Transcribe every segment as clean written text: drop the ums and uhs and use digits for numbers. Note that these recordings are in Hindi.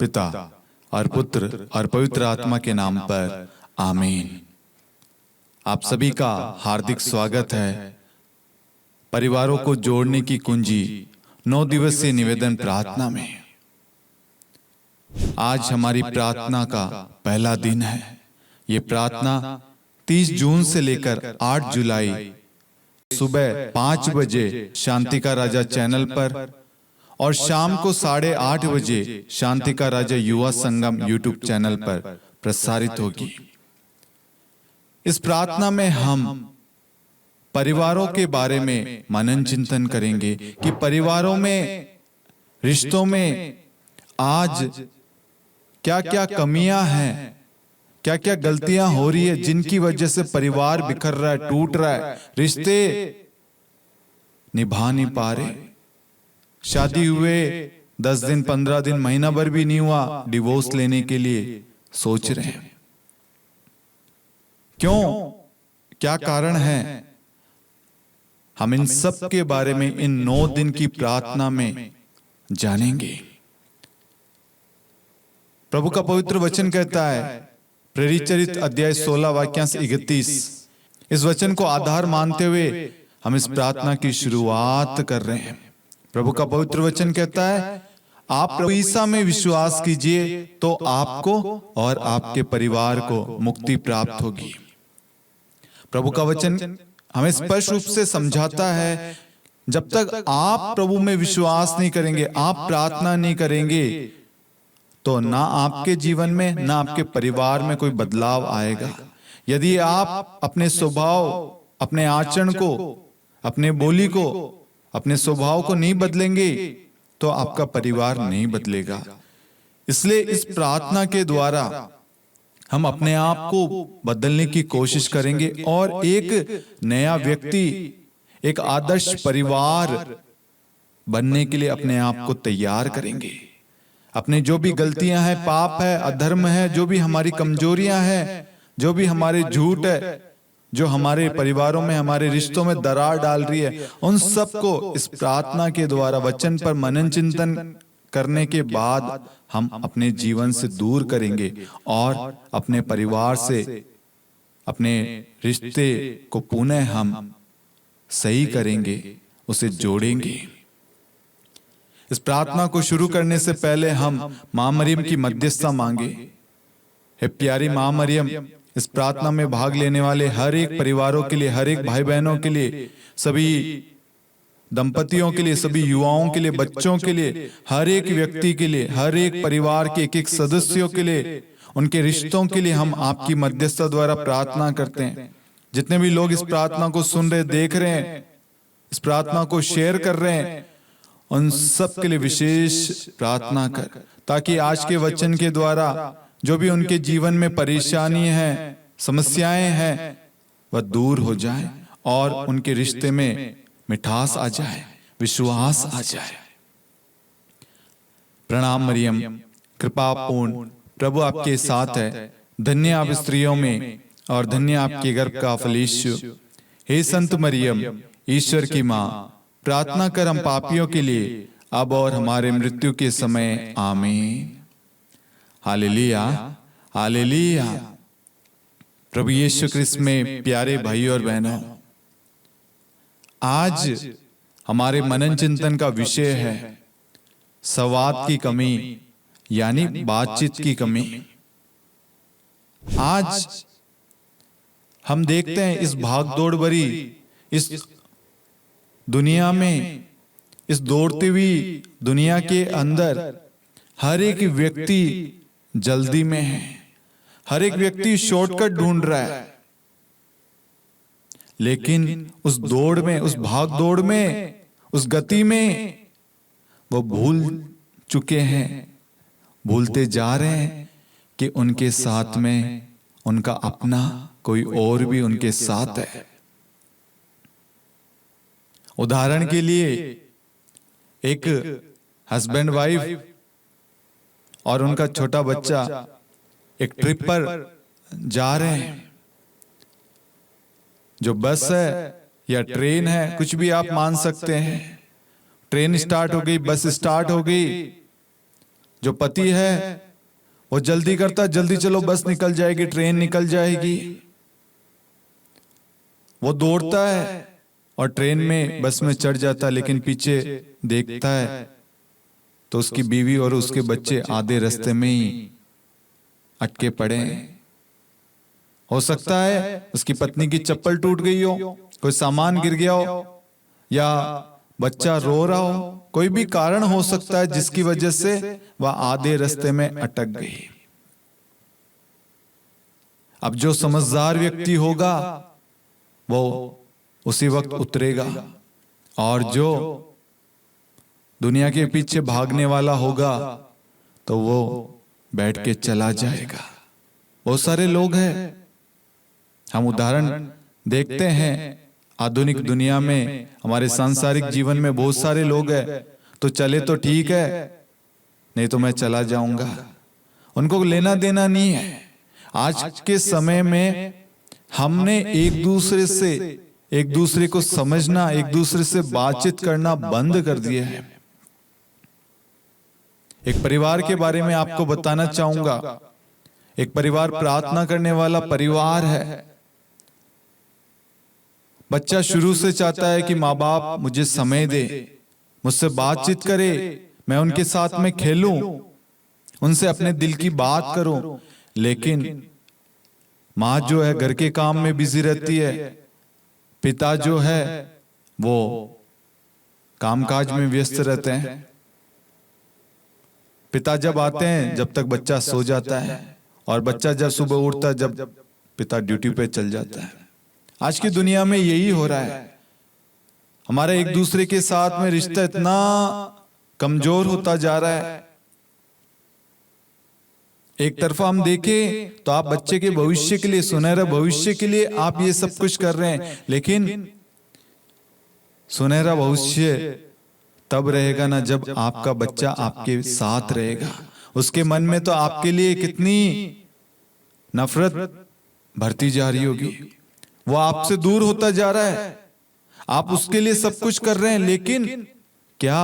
पिता और पुत्र और पवित्र आत्मा के नाम पर आमीन। आप सभी का हार्दिक स्वागत है परिवारों को जोड़ने की कुंजी 9 दिवसीय निवेदन प्रार्थना में। आज हमारी प्रार्थना का पहला दिन है। ये प्रार्थना 30 जून से लेकर 8 जुलाई सुबह 5 बजे शांति का राजा चैनल पर और शाम को 8:30 बजे शांति का राजा युवा संगम यूट्यूब चैनल पर प्रसारित होगी। इस प्रार्थना में हम परिवारों के बारे में मनन चिंतन करेंगे कि परिवारों में, रिश्तों में आज क्या क्या कमियां हैं, क्या क्या गलतियां हो रही है जिनकी वजह से परिवार बिखर रहा है, टूट रहा है, रिश्ते निभा नहीं पा रहे। शादी हुए 10 दिन, 15 दिन, महीना भर भी नहीं हुआ, डिवोर्स लेने के लिए सोच रहे हैं। क्यों, क्या कारण है? हम इन सब के बारे में इन 9 दिन की प्रार्थना में जानेंगे। प्रभु का पवित्र वचन कहता है, प्रेरित चरित्र अध्याय 16 वाक्यांश 31। इस वचन को आधार मानते हुए हम इस प्रार्थना की शुरुआत कर रहे हैं। प्रभु का पवित्र वचन कहता है, आप प्रभु ईसा में विश्वास कीजिए तो आपको और आपके परिवार को मुक्ति प्राप्त होगी। प्रभु का वचन हमें स्पष्ट रूप से समझाता है, जब तक आप प्रभु में विश्वास नहीं करेंगे, आप प्रार्थना नहीं करेंगे, तो ना आपके जीवन में ना आपके परिवार में कोई बदलाव आएगा। यदि आप अपने स्वभाव, अपने आचरण को, अपने बोली को, अपने स्वभाव को नहीं बदलेंगे तो आपका परिवार नहीं बदलेगा। इसलिए इस प्रार्थना के द्वारा हम अपने आप को बदलने की कोशिश करेंगे और एक नया व्यक्ति, एक आदर्श परिवार बनने के लिए अपने आप को तैयार करेंगे। अपने जो भी गलतियां हैं, पाप है, अधर्म है, जो भी हमारी कमजोरियां हैं, जो भी हमारे झूठ है, जो हमारे परिवारों में, हमारे रिश्तों में दरार डाल रही है, उन सबको इस प्रार्थना के द्वारा वचन पर मनन चिंतन करने के बाद हम अपने जीवन से दूर करेंगे और अपने परिवार से, अपने रिश्ते को पुनः हम सही करेंगे, उसे जोड़ेंगे। इस प्रार्थना को शुरू करने से पहले हम मां मरियम की मध्यस्थता मांगे। हे प्यारी मां मरियम, इस प्रार्थना में भाग लेने वाले हर एक परिवारों के लिए, हर एक भाई बहनों के लिए, सभी दंपतियों के लिए, सभी युवाओं के लिए, बच्चों के लिए, हर एक व्यक्ति के लिए, हर एक परिवार के एक सदस्यों के लिए, उनके रिश्तों के लिए हम आपकी मध्यस्थता द्वारा प्रार्थना करते हैं। जितने भी लोग इस प्रार्थना को सुन रहे, देख रहे हैं, इस प्रार्थना को शेयर कर रहे हैं, उन सब के लिए विशेष प्रार्थना कर, ताकि आज के वचन के द्वारा जो भी उनके जीवन में परेशानी है, समस्याएं हैं, वह दूर हो जाए और उनके रिश्ते में मिठास आ जाए, विश्वास आ जाए। प्रणाम मरियम, कृपापूर्ण, प्रभु आपके साथ है। धन्य आप स्त्रियों में और धन्य आपके गर्भ का फल यीशु। हे संत मरियम, ईश्वर की मां, प्रार्थना कर हम पापियों के लिए अब और हमारे मृत्यु के समय आमीन। Hallelujah, hallelujah. प्रभु यीशु क्रिस्त में प्यारे भाई और बहनों, आज हमारे मनन चिंतन का विषय है संवाद की कमी, यानी बातचीत की कमी। आज हम देखते हैं इस भागदौड़ भरी इस दुनिया में, इस दौड़ती हुई दुनिया के अंदर हर एक व्यक्ति जल्दी में है, हर एक व्यक्ति शॉर्टकट ढूंढ रहा है। लेकिन उस दौड़ में, उस भाग दौड़ में, उस गति में वो भूल चुके हैं, भूलते जा रहे हैं कि उनके साथ में उनका अपना कोई और भी उनके साथ है। उदाहरण के लिए एक हस्बैंड वाइफ और उनका छोटा बच्चा एक ट्रिप पर जा रहे हैं। जो बस है या ट्रेन है, कुछ भी आप मान सकते हैं। ट्रेन स्टार्ट हो गई, बस स्टार्ट हो गई, जो पति है वो जल्दी करता, जल्दी चलो बस निकल जाएगी, ट्रेन निकल जाएगी। वो दौड़ता है और ट्रेन में बस में चढ़ जाता है, लेकिन पीछे देखता है तो उसकी बीवी और उसके बच्चे आधे रास्ते में ही अटके पड़े हैं। हो सकता है उसकी पत्नी की चप्पल टूट गई हो, कोई सामान गिर गया हो, या बच्चा रो रहा हो, कोई भी कारण हो सकता है जिसकी वजह से वह आधे रास्ते में अटक गई। अब जो समझदार व्यक्ति होगा वो उसी वक्त उतरेगा, और जो दुनिया के पीछे भागने वाला होगा तो वो बैठ के चला जाएगा। बहुत सारे लोग हैं, हम उदाहरण देखते हैं आधुनिक दुनिया में, हमारे सांसारिक जीवन में बहुत सारे लोग हैं, तो चले तो ठीक है, नहीं तो मैं चला जाऊंगा। उनको लेना देना नहीं है। आज के समय में हमने एक दूसरे को समझना, एक दूसरे से बातचीत करना बंद कर दिया है। एक परिवार के बारे में आपको बताना चाहूंगा। एक परिवार प्रार्थना करने वाला परिवार है। बच्चा शुरू से चाहता है कि माँ बाप मुझे समय दे, मुझसे बातचीत करे, मैं उनके साथ में खेलूं, उनसे अपने दिल की बात करूं। लेकिन माँ जो है घर के काम में बिजी रहती है, पिता जो है वो कामकाज में व्यस्त रहते हैं। पिता जब आते हैं जब तक बच्चा सो जाता है, और बच्चा जब सुबह उठता है जब पिता ड्यूटी पे चल जाता है। आज की दुनिया में यही हो रहा है। हमारा एक दूसरे के साथ में रिश्ता इतना कमजोर होता जा रहा है। एक तरफा हम देखें तो आप बच्चे के भविष्य के लिए, सुनहरा भविष्य के लिए आप ये सब कुछ कर रहे हैं, लेकिन सुनहरा भविष्य तब रहेगा ना जब आपका बच्चा आपके साथ रहेगा। उसके मन में तो आपके लिए कितनी नफरत भरती जा रही होगी। वो आपसे दूर होता जा रहा है, आप उसके लिए सब कुछ कर रहे हैं, लेकिन क्या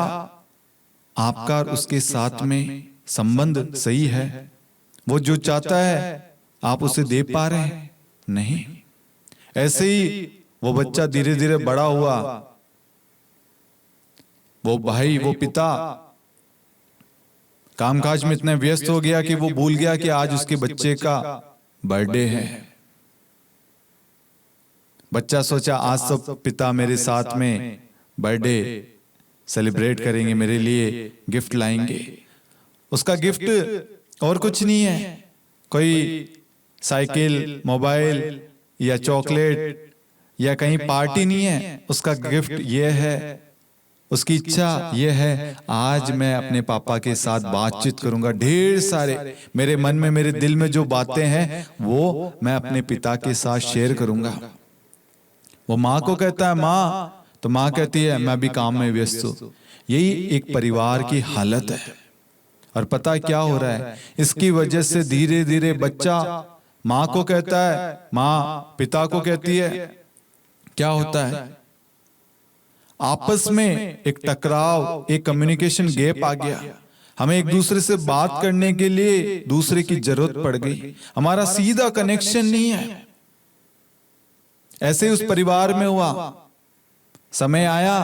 आपका उसके साथ में संबंध सही है? वो जो चाहता है आप उसे दे पा रहे हैं? नहीं। ऐसे ही वो बच्चा धीरे धीरे बड़ा हुआ, वो भाई, वो पिता कामकाज में इतना व्यस्त हो गया कि वो भूल गया कि आज उसके बच्चे का बर्थडे है। बच्चा सोचा आज तो पिता मेरे साथ में बर्थडे सेलिब्रेट करेंगे, मेरे लिए गिफ्ट लाएंगे। उसका गिफ्ट और कुछ नहीं है, कोई साइकिल, मोबाइल या चॉकलेट या कहीं पार्टी नहीं है। उसका गिफ्ट ये है, उसकी इच्छा ये है, आज मैं अपने पापा के साथ बातचीत करूंगा। ढेर सारे मेरे मन में, मेरे दिल में जो बातें हैं वो मैं अपने पिता के साथ शेयर करूंगा। वो माँ को कहता है माँ, तो माँ कहती है मैं भी काम में व्यस्त हूं। यही एक परिवार की हालत है। और पता है क्या हो रहा है? इसकी वजह से धीरे धीरे बच्चा माँ को कहता है, माँ पिता को कहती है। क्या होता है? आपस में एक टकराव, एक कम्युनिकेशन गैप आ गया। हमें एक दूसरे से बात करने के लिए दूसरे की जरूरत पड़ गई। हमारा सीधा कनेक्शन नहीं है। ऐसे ही उस परिवार में हुआ। समय आया,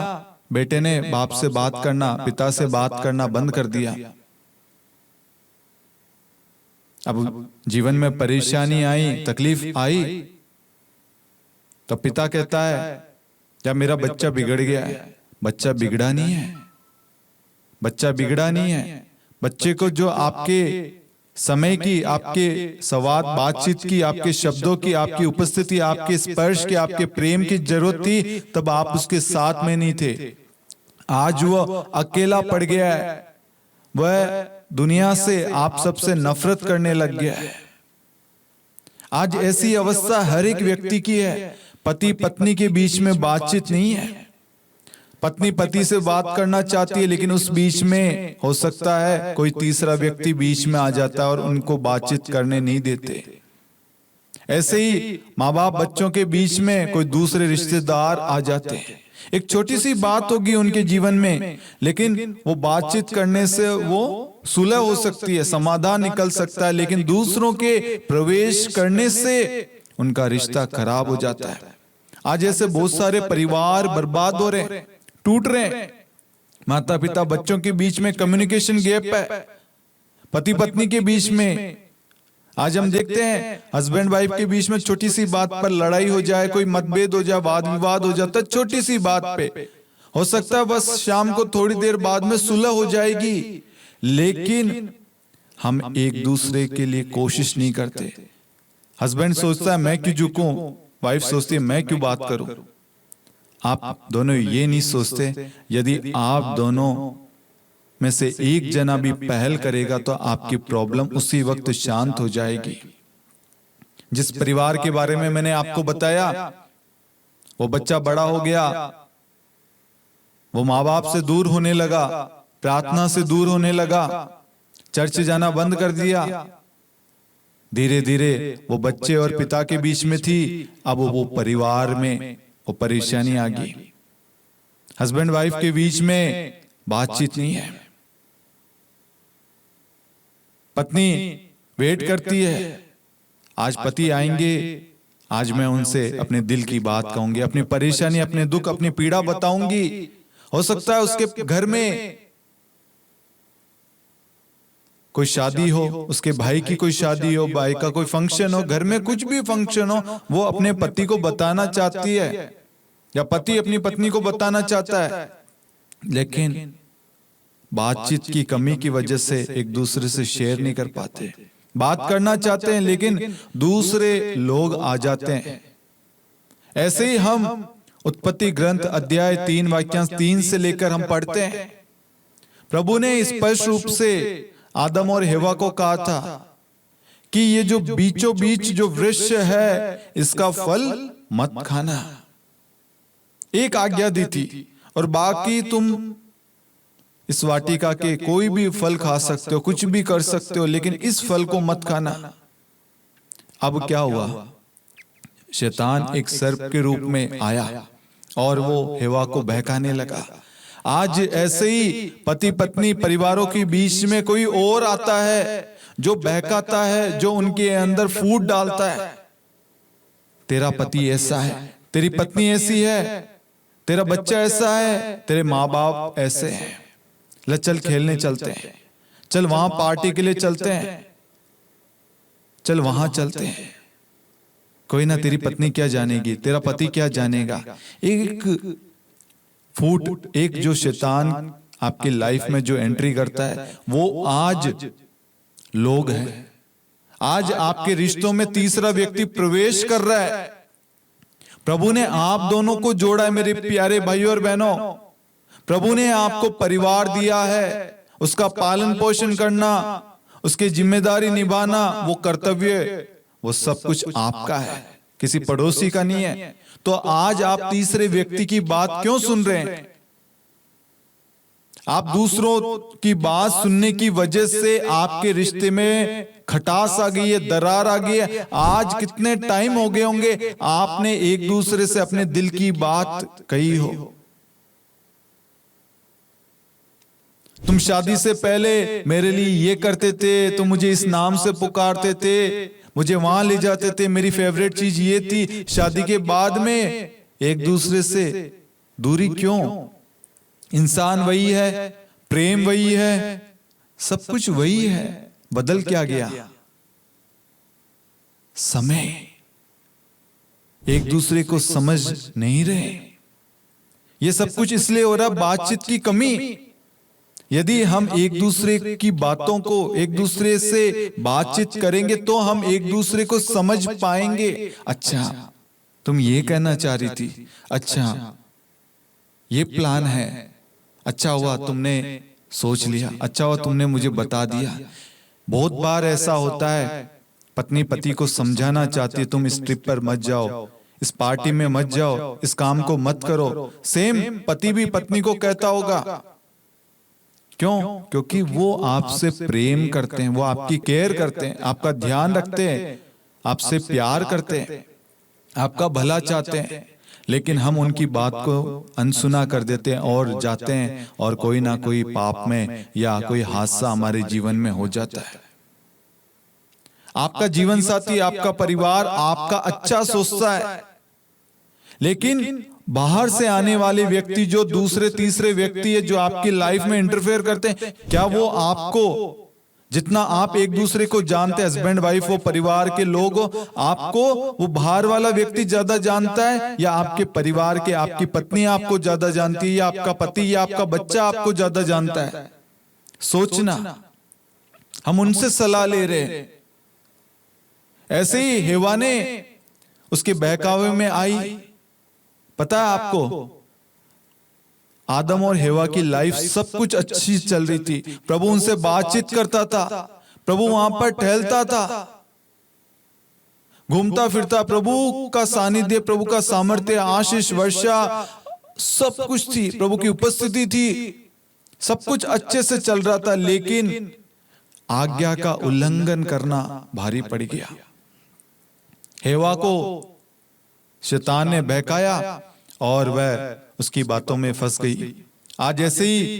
बेटे ने बाप से बात करना, पिता से बात करना बंद कर दिया। अब जीवन में परेशानी आई, तकलीफ आई, तो पिता कहता है जब मेरा बच्चा बिगड़ गया है। बच्चा बिगड़ा नहीं है, बच्चा बिगड़ा नहीं है। बच्चे को जो आपके समय की, आपके संवाद बातचीत की, आपके शब्दों की, आपकी उपस्थिति, आपके स्पर्श की, आपके प्रेम की जरूरत थी, तब आप उसके साथ में नहीं थे। आज वो अकेला पड़ गया है, वह दुनिया से, आप सबसे नफरत करने लग गया है। आज ऐसी अवस्था हर एक व्यक्ति की है। पति पत्नी के बीच में बातचीत नहीं है। पत्नी पति से बात करना चाहती है, लेकिन उस बीच में हो सकता है कोई तीसरा व्यक्ति बीच में आ जाता है और उनको बातचीत करने नहीं देते। ऐसे ही माँ बाप बच्चों के बीच में कोई दूसरे रिश्तेदार आ जाते हैं। एक छोटी सी बात होगी उनके जीवन में, लेकिन वो बातचीत करने से वो सुलह हो सकती है, समाधान निकल सकता है, लेकिन दूसरों के प्रवेश करने से उनका रिश्ता खराब हो जाता है। आज ऐसे बहुत सारे परिवार बर्बाद हो रहे हैं, टूट रहे हैं। माता पिता बच्चों के बीच में कम्युनिकेशन गैप है, पति पत्नी के बीच में। आज हम देखते हैं हस्बैंड वाइफ के बीच में छोटी सी बात पर लड़ाई हो जाए, कोई मतभेद हो जाए, वाद विवाद हो जाता है छोटी सी बात पे। हो सकता है बस शाम को थोड़ी देर बाद में सुलह हो जाएगी, लेकिन हम एक दूसरे के लिए कोशिश नहीं करते। हस्बैंड सोचता है मैं क्यों झुकूं, वाइफ सोचती है मैं क्यों बात करूं। आप दोनों ये नहीं सोचते, यदि आप दोनों में से एक जना भी पहल करेगा तो आपकी प्रॉब्लम उसी वक्त शांत हो जाएगी। जिस परिवार के बारे में मैंने आपको बताया, वो बच्चा बड़ा हो गया, वो माँ बाप से दूर होने लगा, प्रार्थना से दूर होने लगा, चर्च जाना बंद कर दिया। धीरे धीरे वो बच्चे और पिता के बीच में थी, अब वो परिवार में वो परेशानी आ गई। हस्बैंड वाइफ के बीच में बातचीत नहीं है। पत्नी वेट करती है, आज पति आएंगे, आज मैं उनसे अपने दिल की बात कहूंगी, अपनी परेशानी, अपने दुख, अपनी पीड़ा बताऊंगी। हो सकता है उसके घर में कोई शादी हो, उसके भाई की कोई शादी हो, भाई का कोई फंक्शन हो, घर में कुछ भी फंक्शन हो, वो अपने पति को बताना चाहती है या पति अपनी पत्नी को बताना चाहता है, लेकिन बातचीत की कमी की वजह से एक दूसरे से शेयर नहीं कर पाते। बात करना चाहते हैं लेकिन दूसरे लोग आ जाते हैं। ऐसे ही हम उत्पत्ति ग्रंथ अध्याय 3 वाक्यांश 3 से लेकर हम पढ़ते हैं। प्रभु ने स्पष्ट रूप से आदम और हेवा को कहा था कि ये जो बीचों बीच जो वृक्ष है इसका फल मत खाना। एक आज्ञा दी थी, और बाकी तुम इस वाटिका के कोई भी फल खा सकते हो, कुछ भी कर सकते हो, लेकिन इस फल को मत खाना। अब क्या हुआ? शैतान एक सर्प के रूप में आया और वो हेवा को बहकाने लगा। आज ऐसे ही पति पत्नी परिवारों के बीच में कोई और आता है जो बहकाता है, जो उनके अंदर फूट डालता है। तेरा पति ऐसा है, तेरी पत्नी ऐसी है, तेरा बच्चा ऐसा है, तेरे माँ बाप ऐसे हैं, ले चल खेलने चलते हैं, चल वहां पार्टी के लिए चलते हैं, चल वहां चलते हैं। कोई ना, तेरी पत्नी क्या जानेगी, तेरा पति क्या जानेगा। एक फूट, एक जो शैतान आपकी लाइफ में जो एंट्री करता है, वो आज लोग हैं। आज आपके रिश्तों में तीसरा व्यक्ति प्रवेश कर रहा है। प्रभु ने आप दोनों को जोड़ा है मेरे प्यारे भाइयों और बहनों। प्रभु ने आपको परिवार दिया है, उसका पालन पोषण करना, उसकी जिम्मेदारी निभाना, वो कर्तव्य, वो सब कुछ आपका है, किसी पड़ोसी का नहीं है। तो आज आप तीसरे व्यक्ति की बात क्यों सुन रहे हैं? आप दूसरों की बात सुनने की वजह से आपके रिश्ते में खटास आ गई है, दरार आ गई है। आज कितने टाइम हो गए होंगे आपने एक दूसरे से अपने दिल की बात कही हो। तुम शादी से पहले मेरे लिए ये करते थे, तुम मुझे इस नाम से पुकारते थे, मुझे वहां ले जाते थे, मेरी फेवरेट चीज ये थी। शादी के बाद में एक दूसरे से दूरी क्यों? इंसान वही है, प्रेम वही है, सब कुछ वही है, बदल क्या गया? समय। एक दूसरे को समझ नहीं रहे। ये सब कुछ इसलिए हो रहा, बातचीत की कमी। यदि हम एक दूसरे की बातों को, एक दूसरे से बातचीत करेंगे तो हम एक दूसरे को समझ पाएंगे। अच्छा, तुम ये कहना चाह रही थी, अच्छा ये प्लान है, अच्छा हुआ तुमने सोच लिया, अच्छा हुआ तुमने मुझे बता दिया। बहुत बार ऐसा होता है, पत्नी पति को समझाना चाहती है, तुम इस ट्रिप पर मत जाओ, इस पार्टी में मत जाओ, इस काम को मत करो। सेम पति भी पत्नी को कहता होगा। क्यों? क्योंकि वो आपसे प्रेम करते हैं, वो आपकी केयर करते हैं, आपका ध्यान रखते हैं, आपसे प्यार करते हैं, आपका भला चाहते हैं। लेकिन हम उनकी बात को अनसुना कर देते हैं और जाते हैं और कोई ना कोई पाप में या कोई हादसा हमारे जीवन में हो जाता है। आपका जीवन साथी, आपका परिवार आपका अच्छा सोचता है, लेकिन बाहर से आने वाले व्यक्ति जो दूसरे तीसरे व्यक्ति है जो आपकी लाइफ में इंटरफेयर करते हैं, क्या वो आपको जितना आप एक दूसरे को जानते हैं, हस्बैंड वाइफ हो, परिवार के लोग हो, आपको वो बाहर वाला व्यक्ति ज्यादा जानता है या आपके परिवार के, आपकी पत्नी आपको ज्यादा जानती है या आपका पति या आपका बच्चा आपको ज्यादा जानता है? सोचना, हम उनसे सलाह ले रहे हैं। ऐसे ही हेवा ने उसके बहकावे में आई। पता है आपको, आदम और हेवा की लाइफ सब कुछ अच्छी चल रही थी। प्रभु उनसे बातचीत करता था, प्रभु वहां पर टहलता था, घूमता फिरता, प्रभु का सानिध्य, प्रभु का सामर्थ्य, आशीष, वर्षा, सब कुछ थी, प्रभु की उपस्थिति थी, सब कुछ अच्छे से चल रहा था। लेकिन आज्ञा का उल्लंघन करना भारी पड़ गया। हेवा को शैतान ने बहकाया और वह उसकी बातों में फंस गई। आज ऐसे ही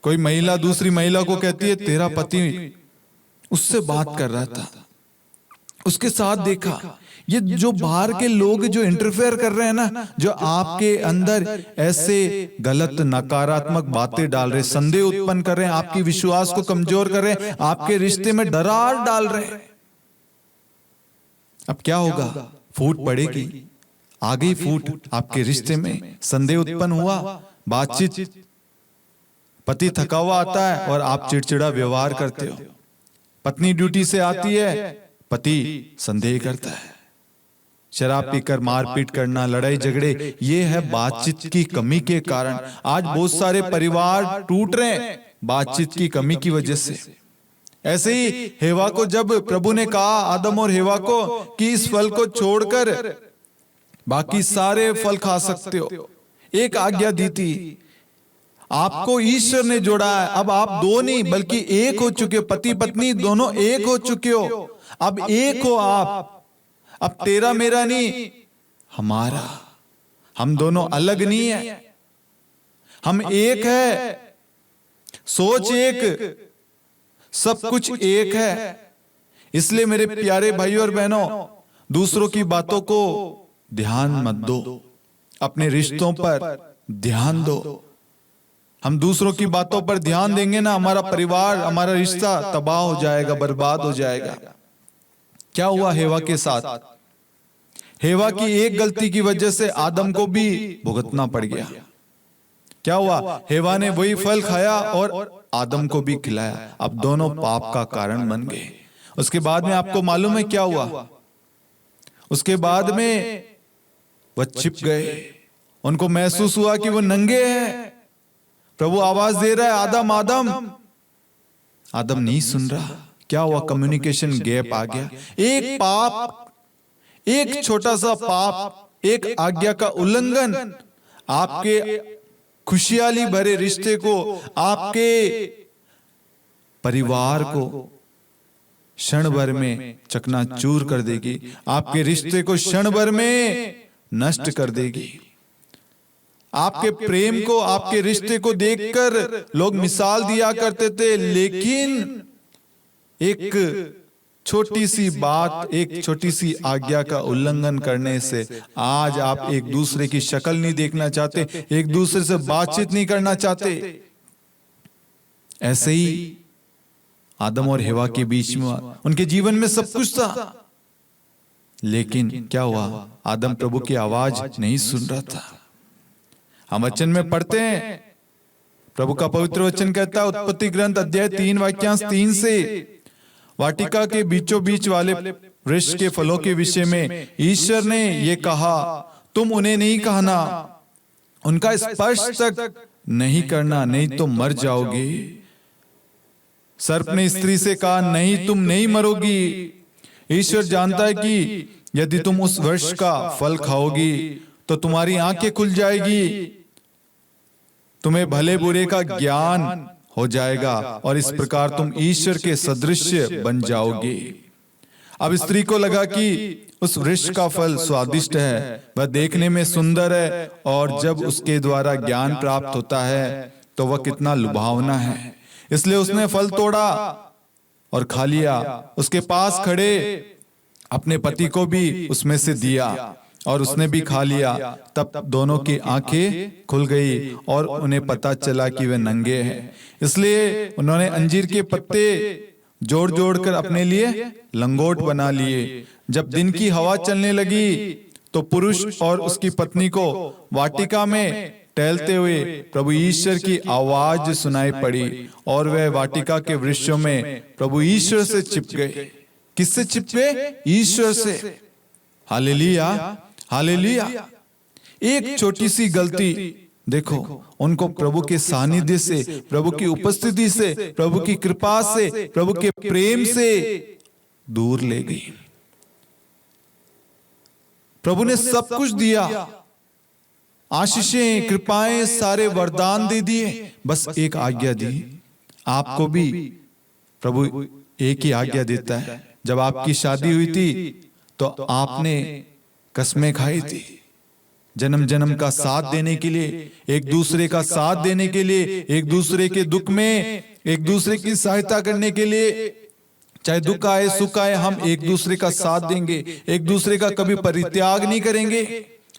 कोई महिला दूसरी महिला को कहती है तेरा पति उससे बात कर रहा था, उसके साथ देखा। ये जो बाहर के लोग जो इंटरफेयर कर रहे हैं ना, जो आपके अंदर ऐसे गलत नकारात्मक बातें डाल रहे, संदेह उत्पन्न कर रहे हैं, आपकी विश्वास को कमजोर कर रहे हैं, आपके रिश्ते में दरार डाल रहे हैं, अब क्या होगा? फूट पड़ेगी। आ गई फूट आपके रिश्ते में, संदेह उत्पन्न हुआ, बातचीत, पति थका हुआ आता है और आप चिड़चिड़ा व्यवहार करते हो, पत्नी ड्यूटी से आती है, पति संदेह करता है, शराब पीकर मारपीट करना, लड़ाई झगड़े, ये है बातचीत की कमी के कारण। आज बहुत सारे परिवार टूट रहे हैं बातचीत की कमी की वजह से। ऐसे ही हेवा को जब प्रभु ने कहा, आदम और हेवा को, कि इस फल को छोड़कर बाकी सारे फल खा सकते हो, एक आज्ञा दी थी। आपको ईश्वर ने जोड़ा है, अब आप दो नहीं बल्कि एक हो चुके हो, पति पत्नी दोनों एक हो चुके हो, अब एक हो आप, अब तेरा मेरा नहीं, हमारा, हम दोनों अलग नहीं है, हम एक है, सोच एक, सब कुछ एक है। इसलिए मेरे प्यारे भाइयों और बहनों, दूसरों की बातों को ध्यान मत दो, अपने रिश्तों पर ध्यान दो। हम दूसरों की बातों पर ध्यान देंगे ना, हमारा परिवार, हमारा रिश्ता तबाह हो जाएगा, बर्बाद हो जाएगा। क्या हुआ हेवा के साथ? हेवा की एक गलती की वजह से आदम को भी भुगतना पड़ गया। क्या हुआ? हेवा ने वही फल खाया और आदम को भी खिलाया, अब दोनों पाप का कारण बन गए। उसके बाद में आपको मालूम है क्या हुआ? उसके बाद में वह छिप गए, उनको महसूस हुआ कि वो नंगे हैं। प्रभु आवाज दे रहा है, आदम आदम, आदम नहीं सुन रहा। क्या हुआ? कम्युनिकेशन गैप आ गया। एक पाप, एक छोटा सा पाप, एक आज्ञा का उल्लंघन आपके खुशहाली भरे रिश्ते को, आपके परिवार को क्षण भर में चकनाचूर कर देगी, आपके रिश्ते को क्षण भर में नष्ट कर देगी। आपके प्रेम को, आपके रिश्ते को देखकर लोग मिसाल दिया करते थे, लेकिन एक छोटी सी बात, एक छोटी सी आज्ञा का उल्लंघन करने से आज आप एक दूसरे की शक्ल नहीं देखना चाहते, एक दूसरे से बातचीत नहीं करना चाहते। ऐसे ही आदम और हेवा के बीच में, उनके जीवन में सब कुछ था, लेकिन क्या हुआ? आदम प्रभु की आवाज नहीं सुन रहा था। हम वचन में पढ़ते हैं, प्रभु का पवित्र वचन कहता है, उत्पत्ति ग्रंथ अध्याय 3 वाक्यांश 3 से, वाटिका के बीचों बीच वाले वृक्ष के फलों के विषय में ईश्वर ने ये कहा, तुम उन्हें नहीं खाना, उनका स्पर्श तक नहीं करना, नहीं तो मर जाओगे। सर्प ने स्त्री से कहा, नहीं तुम नहीं मरोगी। ईश्वर जानता है कि यदि तुम उस वृक्ष का फल खाओगी तो तुम्हारी आंखें खुल जाएगी, तुम्हें भले बुरे का ज्ञान हो जाएगा और इस प्रकार तुम ईश्वर के सदृश बन जाओगे। अब स्त्री को लगा कि उस वृक्ष का फल स्वादिष्ट है, वह देखने में सुंदर है, और जब उसके द्वारा ज्ञान प्राप्त होता है तो वह कितना लुभावना है। इसलिए उसने फल तोड़ा और खा लिया। उसके पास खड़े अपने पति को भी उसमें से दिया और उसने भी खा लिया। तब दोनों की आंखें खुल गई और उन्हें पता चला कि वे नंगे हैं। इसलिए उन्होंने अंजीर के पत्ते जोड़ जोड़ कर अपने लिए लंगोट बना लिए। जब दिन की हवा चलने लगी तो पुरुष और उसकी पत्नी को वाटिका में टहलते हुए प्रभु ईश्वर की आवाज सुनाई पड़ी, और वह वाटिका के वृक्षों में प्रभु ईश्वर से छिप गए। किससे छिप गए? ईश्वर से। Hallelujah, hallelujah. एक छोटी सी गलती देखो उनको प्रभु के सानिध्य से, प्रभु की उपस्थिति से, प्रभु की कृपा से, प्रभु के प्रेम से दूर ले गई। प्रभु ने सब कुछ दिया, आशीषें, कृपाएं, सारे वरदान दे दिए, बस एक आज्ञा दी। आपको भी प्रभु एक ही आज्ञा देता है। जब आपकी शादी हुई थी तो आपने कसमें खाई थी, जन्म जन्म का साथ देने के लिए, एक दूसरे का साथ देने के लिए, एक दूसरे के दुख में एक दूसरे की सहायता करने के लिए, चाहे दुख आए सुख आए, हम एक दूसरे का साथ देंगे, एक दूसरे का कभी परित्याग नहीं करेंगे।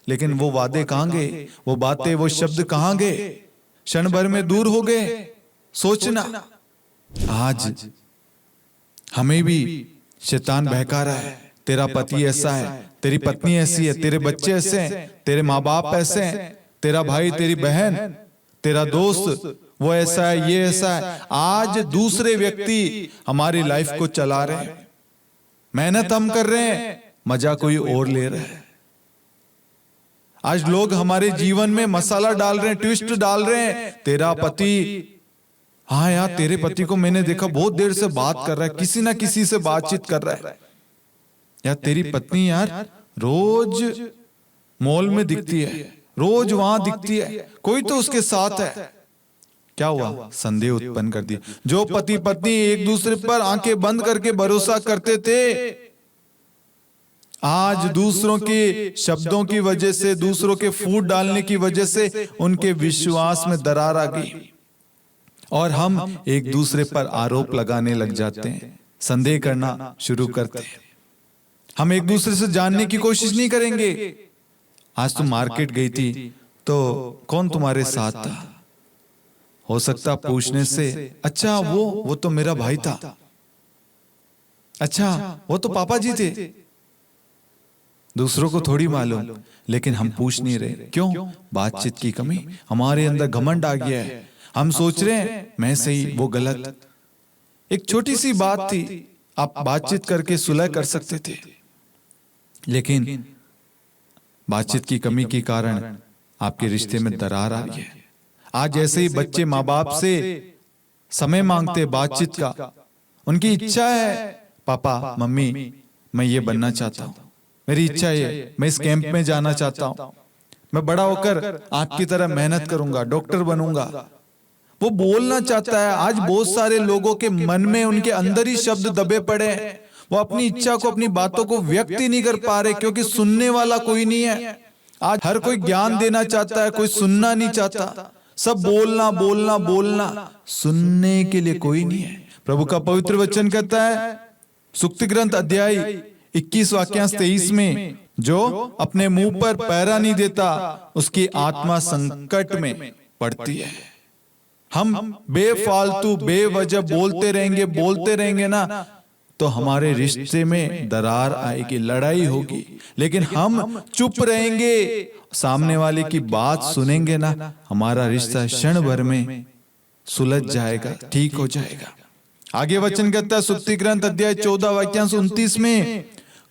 लेकिन वो वादे कहां गए? वो बातें, वो शब्द कहां गए? क्षण भर में दूर हो गए। सोचना, आज हमें भी शैतान बहका रहा है। तेरा पति ऐसा है, तेरी पत्नी ऐसी है, तेरे बच्चे ऐसे हैं, तेरे माँ बाप ऐसे हैं, तेरा भाई, तेरी बहन, तेरा दोस्त वो ऐसा है, ये ऐसा है। आज दूसरे व्यक्ति हमारी लाइफ को चला रहे हैं। मेहनत हम कर रहे हैं, मजा कोई और ले रहा है। आज लोग हमारे जीवन में मसाला डाल रहे हैं, ट्विस्ट डाल रहे हैं। तेरा पति, हाँ यार तेरे पति को मैंने देखा बहुत देर से बात कर रहा है, किसी ना किसी से बातचीत कर रहा है। यार तेरी पत्नी यार रोज मॉल में दिखती है, रोज वहां दिखती है, कोई तो उसके साथ है। क्या हुआ? संदेह उत्पन्न कर दिया। जो पति पत्नी एक दूसरे पर आंखें बंद करके भरोसा करते थे, आज दूसरों के शब्दों की वजह से, दूसरों के फूट डालने की वजह से उनके विश्वास में दरार आ गई, और हम एक दूसरे पर आरोप लगाने लग जाते हैं, संदेह करना शुरू करते हैं। हम एक दूसरे से जानने की कोशिश नहीं करेंगे। आज तुम मार्केट गई थी तो कौन तुम्हारे साथ था? हो सकता पूछने से, अच्छा वो तो मेरा भाई था, अच्छा वो तो पापा जी थे। दूसरों को थोड़ी मालूम, लेकिन हम पूछ नहीं रहे। क्यों? बातचीत की कमी, हमारे अंदर घमंड आ गया है। हम सोच रहे हैं मैं सही वो गलत। एक छोटी सी बात थी, आप बातचीत करके सुलह कर सकते थे, लेकिन बातचीत की कमी के कारण आपके रिश्ते में दरार आ गई है। आज ऐसे ही बच्चे माँ बाप से समय मांगते बातचीत का। उनकी इच्छा है, पापा मम्मी मैं ये बनना चाहता हूँ, मेरी इच्छा है, मैं इस कैंप में जाना चाहता हूँ, मैं बड़ा होकर आपकी तरह मेहनत करूंगा, डॉक्टर बनूंगा। वो बोलना चाहता है। आज बहुत सारे लोगों के मन में, उनके अंदर ही शब्द दबे पड़े हैं। वो अपनी इच्छा को, अपनी बातों को व्यक्त ही नहीं कर पा रहे, क्योंकि सुनने वाला कोई नहीं है। आज हर कोई ज्ञान देना चाहता है, कोई सुनना नहीं चाहता। सब बोलना बोलना बोलना, सुनने के लिए कोई नहीं है। प्रभु का पवित्र वचन कहता है सुक्ति ग्रंथ अध्याय 21 वाक्यांश 23 में, जो अपने मुंह पर पैरा नहीं देता उसकी आत्मा संकट में पड़ती है। हम बेफालतू बेवजह बोलते रहेंगे ना, तो हमारे रिश्ते में दरार आएगी, लड़ाई होगी। लेकिन हम चुप रहेंगे, सामने वाले की बात सुनेंगे ना, हमारा रिश्ता क्षण भर में सुलझ जाएगा, ठीक हो जाएगा। आगे वचन कहता है सुक्ति ग्रंथ अध्याय 14 वाक्यांश 29 में,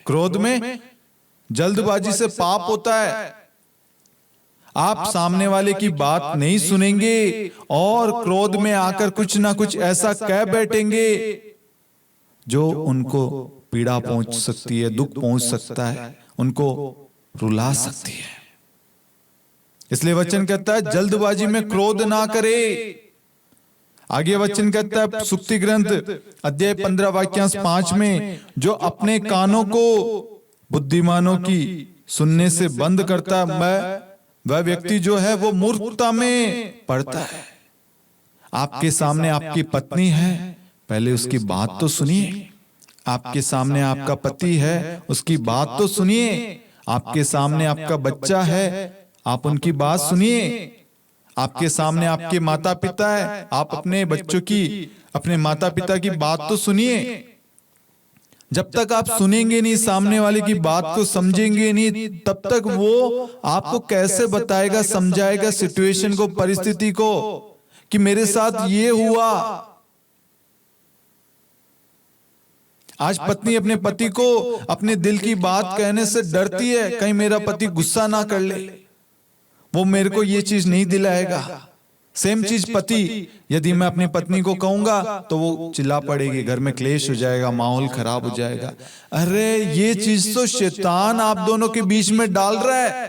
क्रोध में जल्दबाजी से पाप होता है। आप सामने वाले की बात नहीं सुनेंगे और क्रोध में आकर कुछ ना कुछ ऐसा कह बैठेंगे जो उनको पीड़ा पहुंच सकती है, दुख पहुंच सकता है, उनको रुला सकती है। इसलिए वचन कहता है जल्दबाजी में क्रोध ना करे। आगे वचन कहता है सुक्ति ग्रंथ अध्याय 15 वाक्यांश 5 में, जो अपने कानों को बुद्धिमानों की सुनने से बंद करता वह व्यक्ति जो है वो मूर्खता में पड़ता है। आपके सामने आपकी पत्नी है, पहले उसकी बात तो सुनिए। आपके सामने आपका पति है, उसकी बात तो सुनिए। आपके सामने आपका बच्चा है, आप उनकी बात सुनिए। आपके सामने आपके माता पिता है, आप अपने बच्चों की, अपने माता पिता की बात तो सुनिए। जब तक आप सुनेंगे नहीं, सामने वाले की बात को समझेंगे नहीं, तब तक वो आपको कैसे बताएगा, समझाएगा सिचुएशन को, परिस्थिति को, कि मेरे साथ ये हुआ। आज पत्नी अपने पति को अपने दिल की बात कहने से डरती है, कहीं मेरा पति गुस्सा ना कर ले, वो मेरे को ये चीज नहीं दिलाएगा। सेम चीज पति, यदि मैं अपनी पत्नी को कहूंगा तो वो चिल्ला पड़ेगी, घर में क्लेश हो जाएगा, माहौल खराब हो जाएगा। अरे ये चीज तो शैतान आप दोनों के बीच में डाल रहा है,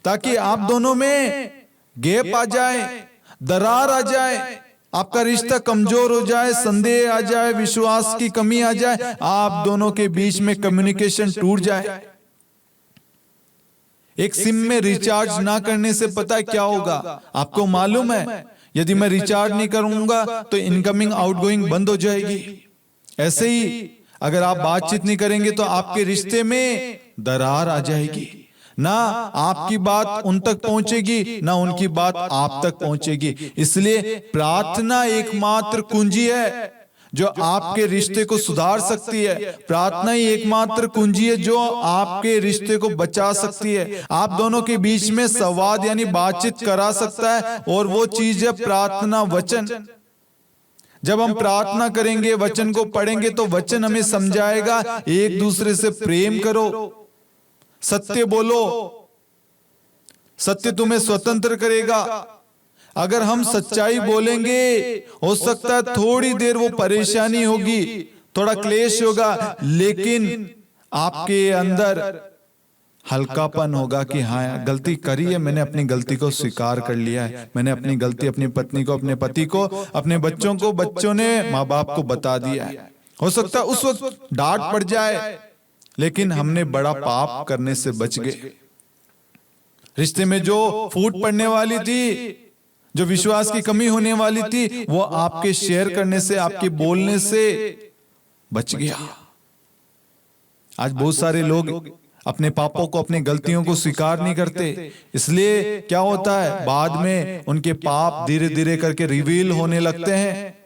ताकि आप दोनों में गैप आ जाए, दरार आ जाए, आपका रिश्ता कमजोर हो जाए, संदेह आ जाए, विश्वास की कमी आ जाए, आप दोनों के बीच में कम्युनिकेशन टूट जाए। एक सिम में रिचार्ज ना करने से पता है क्या होगा? आपको मालूम है, यदि मैं रिचार्ज नहीं करूंगा तो इनकमिंग आउटगोइंग बंद हो जाएगी। ऐसे ही अगर आप बातचीत नहीं करेंगे तो आपके रिश्ते में दरार आ जाएगी। ना आपकी बात उन तक पहुंचेगी, ना उनकी बात आप तक पहुंचेगी। इसलिए प्रार्थना एकमात्र कुंजी है जो आपके रिश्ते को सुधार सकती है। प्रार्थना ही एकमात्र कुंजी है जो आपके रिश्ते को बचा सकती है, आप दोनों के बीच में संवाद यानी बातचीत करा सकता है। और वो चीज है प्रार्थना, वचन। जब हम प्रार्थना करेंगे, वचन को पढ़ेंगे, तो वचन हमें समझाएगा एक दूसरे से प्रेम करो, सत्य बोलो, सत्य तुम्हें स्वतंत्र करेगा। अगर हम सच्चाई बोलेंगे, हो सकता है थोड़ी देर वो परेशानी होगी, थोड़ा क्लेश होगा, लेकिन आपके अंदर हल्कापन होगा कि हाँ गलती करी है, मैंने अपनी गलती को स्वीकार कर लिया है, मैंने अपनी गलती अपनी पत्नी को, अपने पति को, अपने बच्चों को, बच्चों ने माँ बाप को बता दिया है। हो सकता है उस वक्त डांट पड़ जाए, लेकिन हमने बड़ा पाप करने से बच गए। रिश्ते में जो फूट पड़ने वाली थी, जो विश्वास की कमी होने वाली थी, वो आपके शेयर करने से, आपके बोलने से बच गया। आज बहुत सारे लोग अपने पापों को, अपनी गलतियों को स्वीकार नहीं करते, इसलिए क्या होता है, बाद में उनके पाप धीरे धीरे करके रिवील होने लगते हैं।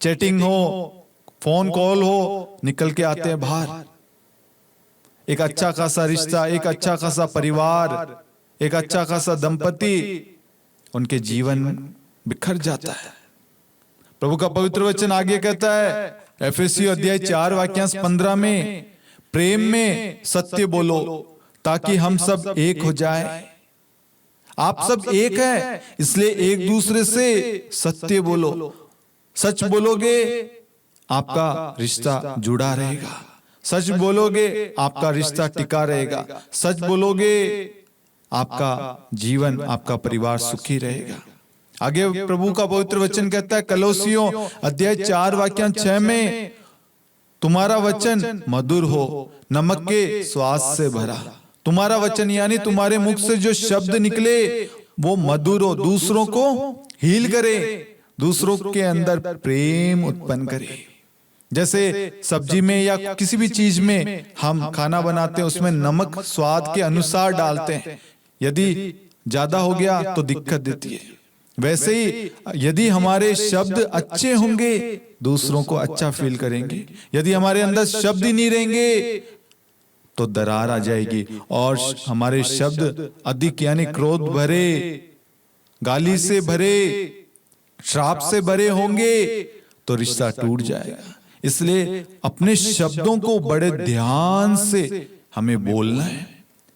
चैटिंग हो, फोन कॉल हो, निकल के आते हैं बाहर। एक अच्छा खासा रिश्ता, एक अच्छा खासा परिवार, एक अच्छा खासा दंपति, उनके जीवन बिखर जाता है। प्रभु का पवित्र वचन आगे कहता है एफेसियों अध्याय 4 वाक्यांश 15 में, प्रेम में सत्य बोलो ताकि हम सब एक हो जाए। आप सब एक हैं, इसलिए एक दूसरे से सत्य बोलो। सच बोलोगे आपका रिश्ता जुड़ा रहेगा, सच बोलोगे आपका रिश्ता टिका रहेगा, सच बोलोगे आपका जीवन, आपका परिवार सुखी रहेगा। आगे प्रभु का पवित्र वचन कहता है कलोसियों अध्याय 4 वाक्यांश 6 में, तुम्हारा वचन मधुर हो, नमक के स्वाद से भरा। तुम्हारा वचन यानी तुम्हारे मुख से जो शब्द निकले वो मधुर हो, दूसरों को हील करे, दूसरों के अंदर प्रेम उत्पन्न करे। जैसे सब्जी में या किसी भी चीज में हम खाना बनाते हैं, उसमें नमक स्वाद के अनुसार डालते हैं। यदि ज्यादा हो गया तो दिक्कत देती है। वैसे ही यदि हमारे शब्द अच्छे होंगे, दूसरों को अच्छा फील करेंगे। यदि हमारे अंदर शब्द ही नहीं रहेंगे तो दरार आ जाएगी, और हमारे शब्द अधिक यानी क्रोध भरे, गाली से भरे, श्राप से भरे होंगे तो रिश्ता टूट जाएगा। इसलिए अपने शब्दों को बड़े ध्यान से हमें बोलना है।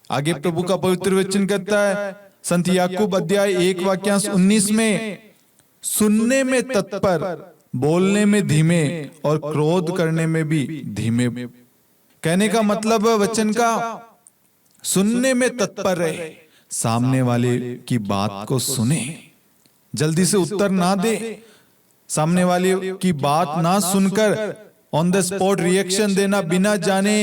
आगे प्रभु का पवित्र वचन कहता है संत याकूब अध्याय 1 वाक्यांश 19 में, सुनने में तत्पर, बोलने में धीमे और क्रोध करने में भी धीमे। कहने का मतलब वचन का, सुनने में तत्पर रहे, सामने वाले की बात को सुने, जल्दी से उत्तर ना दे, सामने वाले की बात ना सुनकर ऑन द स्पॉट रिएक्शन देना, बिना जाने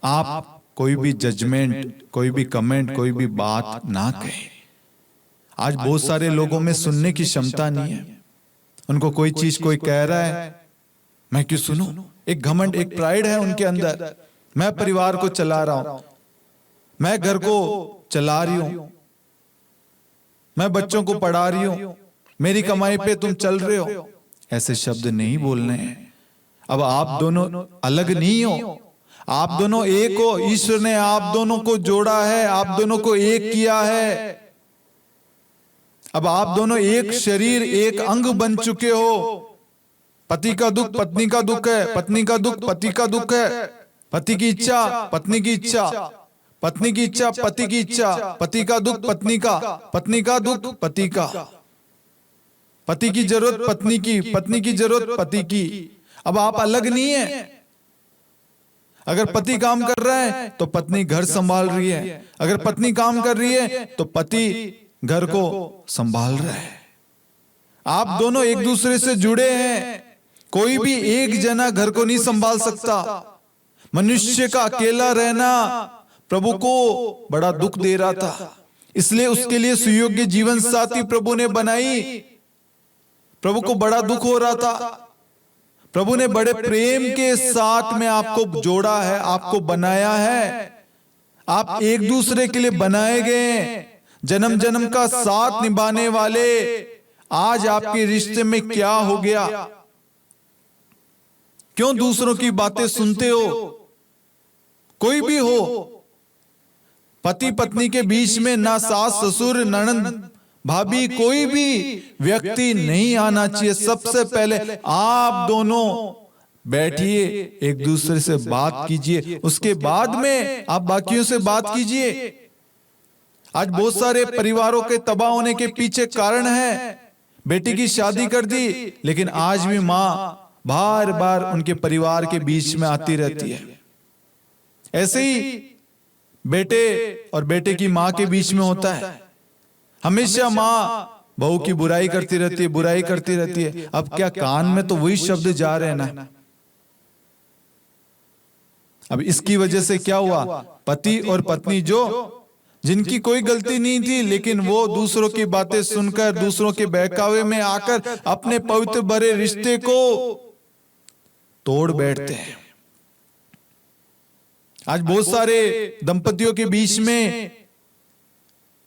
आप कोई भी जजमेंट, कोई भी कमेंट, कोई भी बात ना कहें। आज बहुत सारे लोगों में सुनने की क्षमता नहीं है। उनको कोई चीज कोई कह रहा है, मैं क्यों सुनूं? एक घमंड, एक प्राइड है उनके अंदर। मैं परिवार को चला रहा हूं, मैं घर को चला रही हूं, मैं बच्चों को पढ़ा रही हूं, मेरी कमाई पे तुम चल रहे हो। ऐसे शब्द नहीं बोलने हैं। अब आप दोनों अलग नहीं हो, आप दोनों एक हो। ईश्वर ने आप दोनों को जोड़ा है, आप दोनों को एक किया है। अब आप दोनों एक शरीर, एक अंग बन चुके हो। पति का दुख पत्नी का दुख है, पत्नी का दुख पति का दुख है। पति की इच्छा पत्नी की इच्छा, पत्नी की इच्छा पति की इच्छा, पति का दुख पत्नी का, पत्नी का दुख पति का, पति की जरूरत पत्नी की, पत्नी की जरूरत पति की। अब आप अलग नहीं है। अगर पति काम कर रहा है तो पत्नी घर संभाल रही है, अगर पत्नी काम कर रही है तो पति घर को संभाल रहा है। आप दोनों एक दूसरे से जुड़े हैं। कोई भी एक जना घर को नहीं संभाल सकता। मनुष्य का अकेला रहना प्रभु को बड़ा दुख दे रहा था, इसलिए उसके लिए सुयोग्य जीवन साथी प्रभु ने बनाई। प्रभु को बड़ा दुख हो रहा था। प्रभु ने बड़े प्रेम के साथ में आपको जोड़ा है, आपको बनाया है। आप एक दूसरे के लिए बनाए गए, जन्म जन्म का साथ निभाने वाले। आज आपके रिश्ते में क्या हो गया? क्यों दूसरों की बातें सुनते हो? कोई भी हो, पति पत्नी के बीच में ना सास ससुर ननंद भाभी कोई भी व्यक्ति नहीं आना चाहिए। सबसे पहले आप दोनों बैठिए, एक दूसरे से बात कीजिए, उसके बाद में आप बाकियों से बात कीजिए। आज बहुत सारे परिवारों के तबाह होने के पीछे कारण है, बेटी की शादी कर दी, लेकिन आज भी मां बार बार उनके परिवार के बीच में आती रहती है। ऐसे ही बेटे और बेटे की मां के बीच में होता है। हमेशा मां बहू की बुराई करती रहती है, बुराई करती रहती है। अब क्या कान में तो वही शब्द जा रहे हैं ना। अब इसकी वजह से क्या हुआ? पति और पत्नी जो जिनकी कोई गलती नहीं थी, लेकिन वो दूसरों की बातें सुनकर, दूसरों के बहकावे में आकर अपने पवित्र भरे रिश्ते को तोड़ बैठते हैं। आज बहुत सारे दंपतियों के बीच में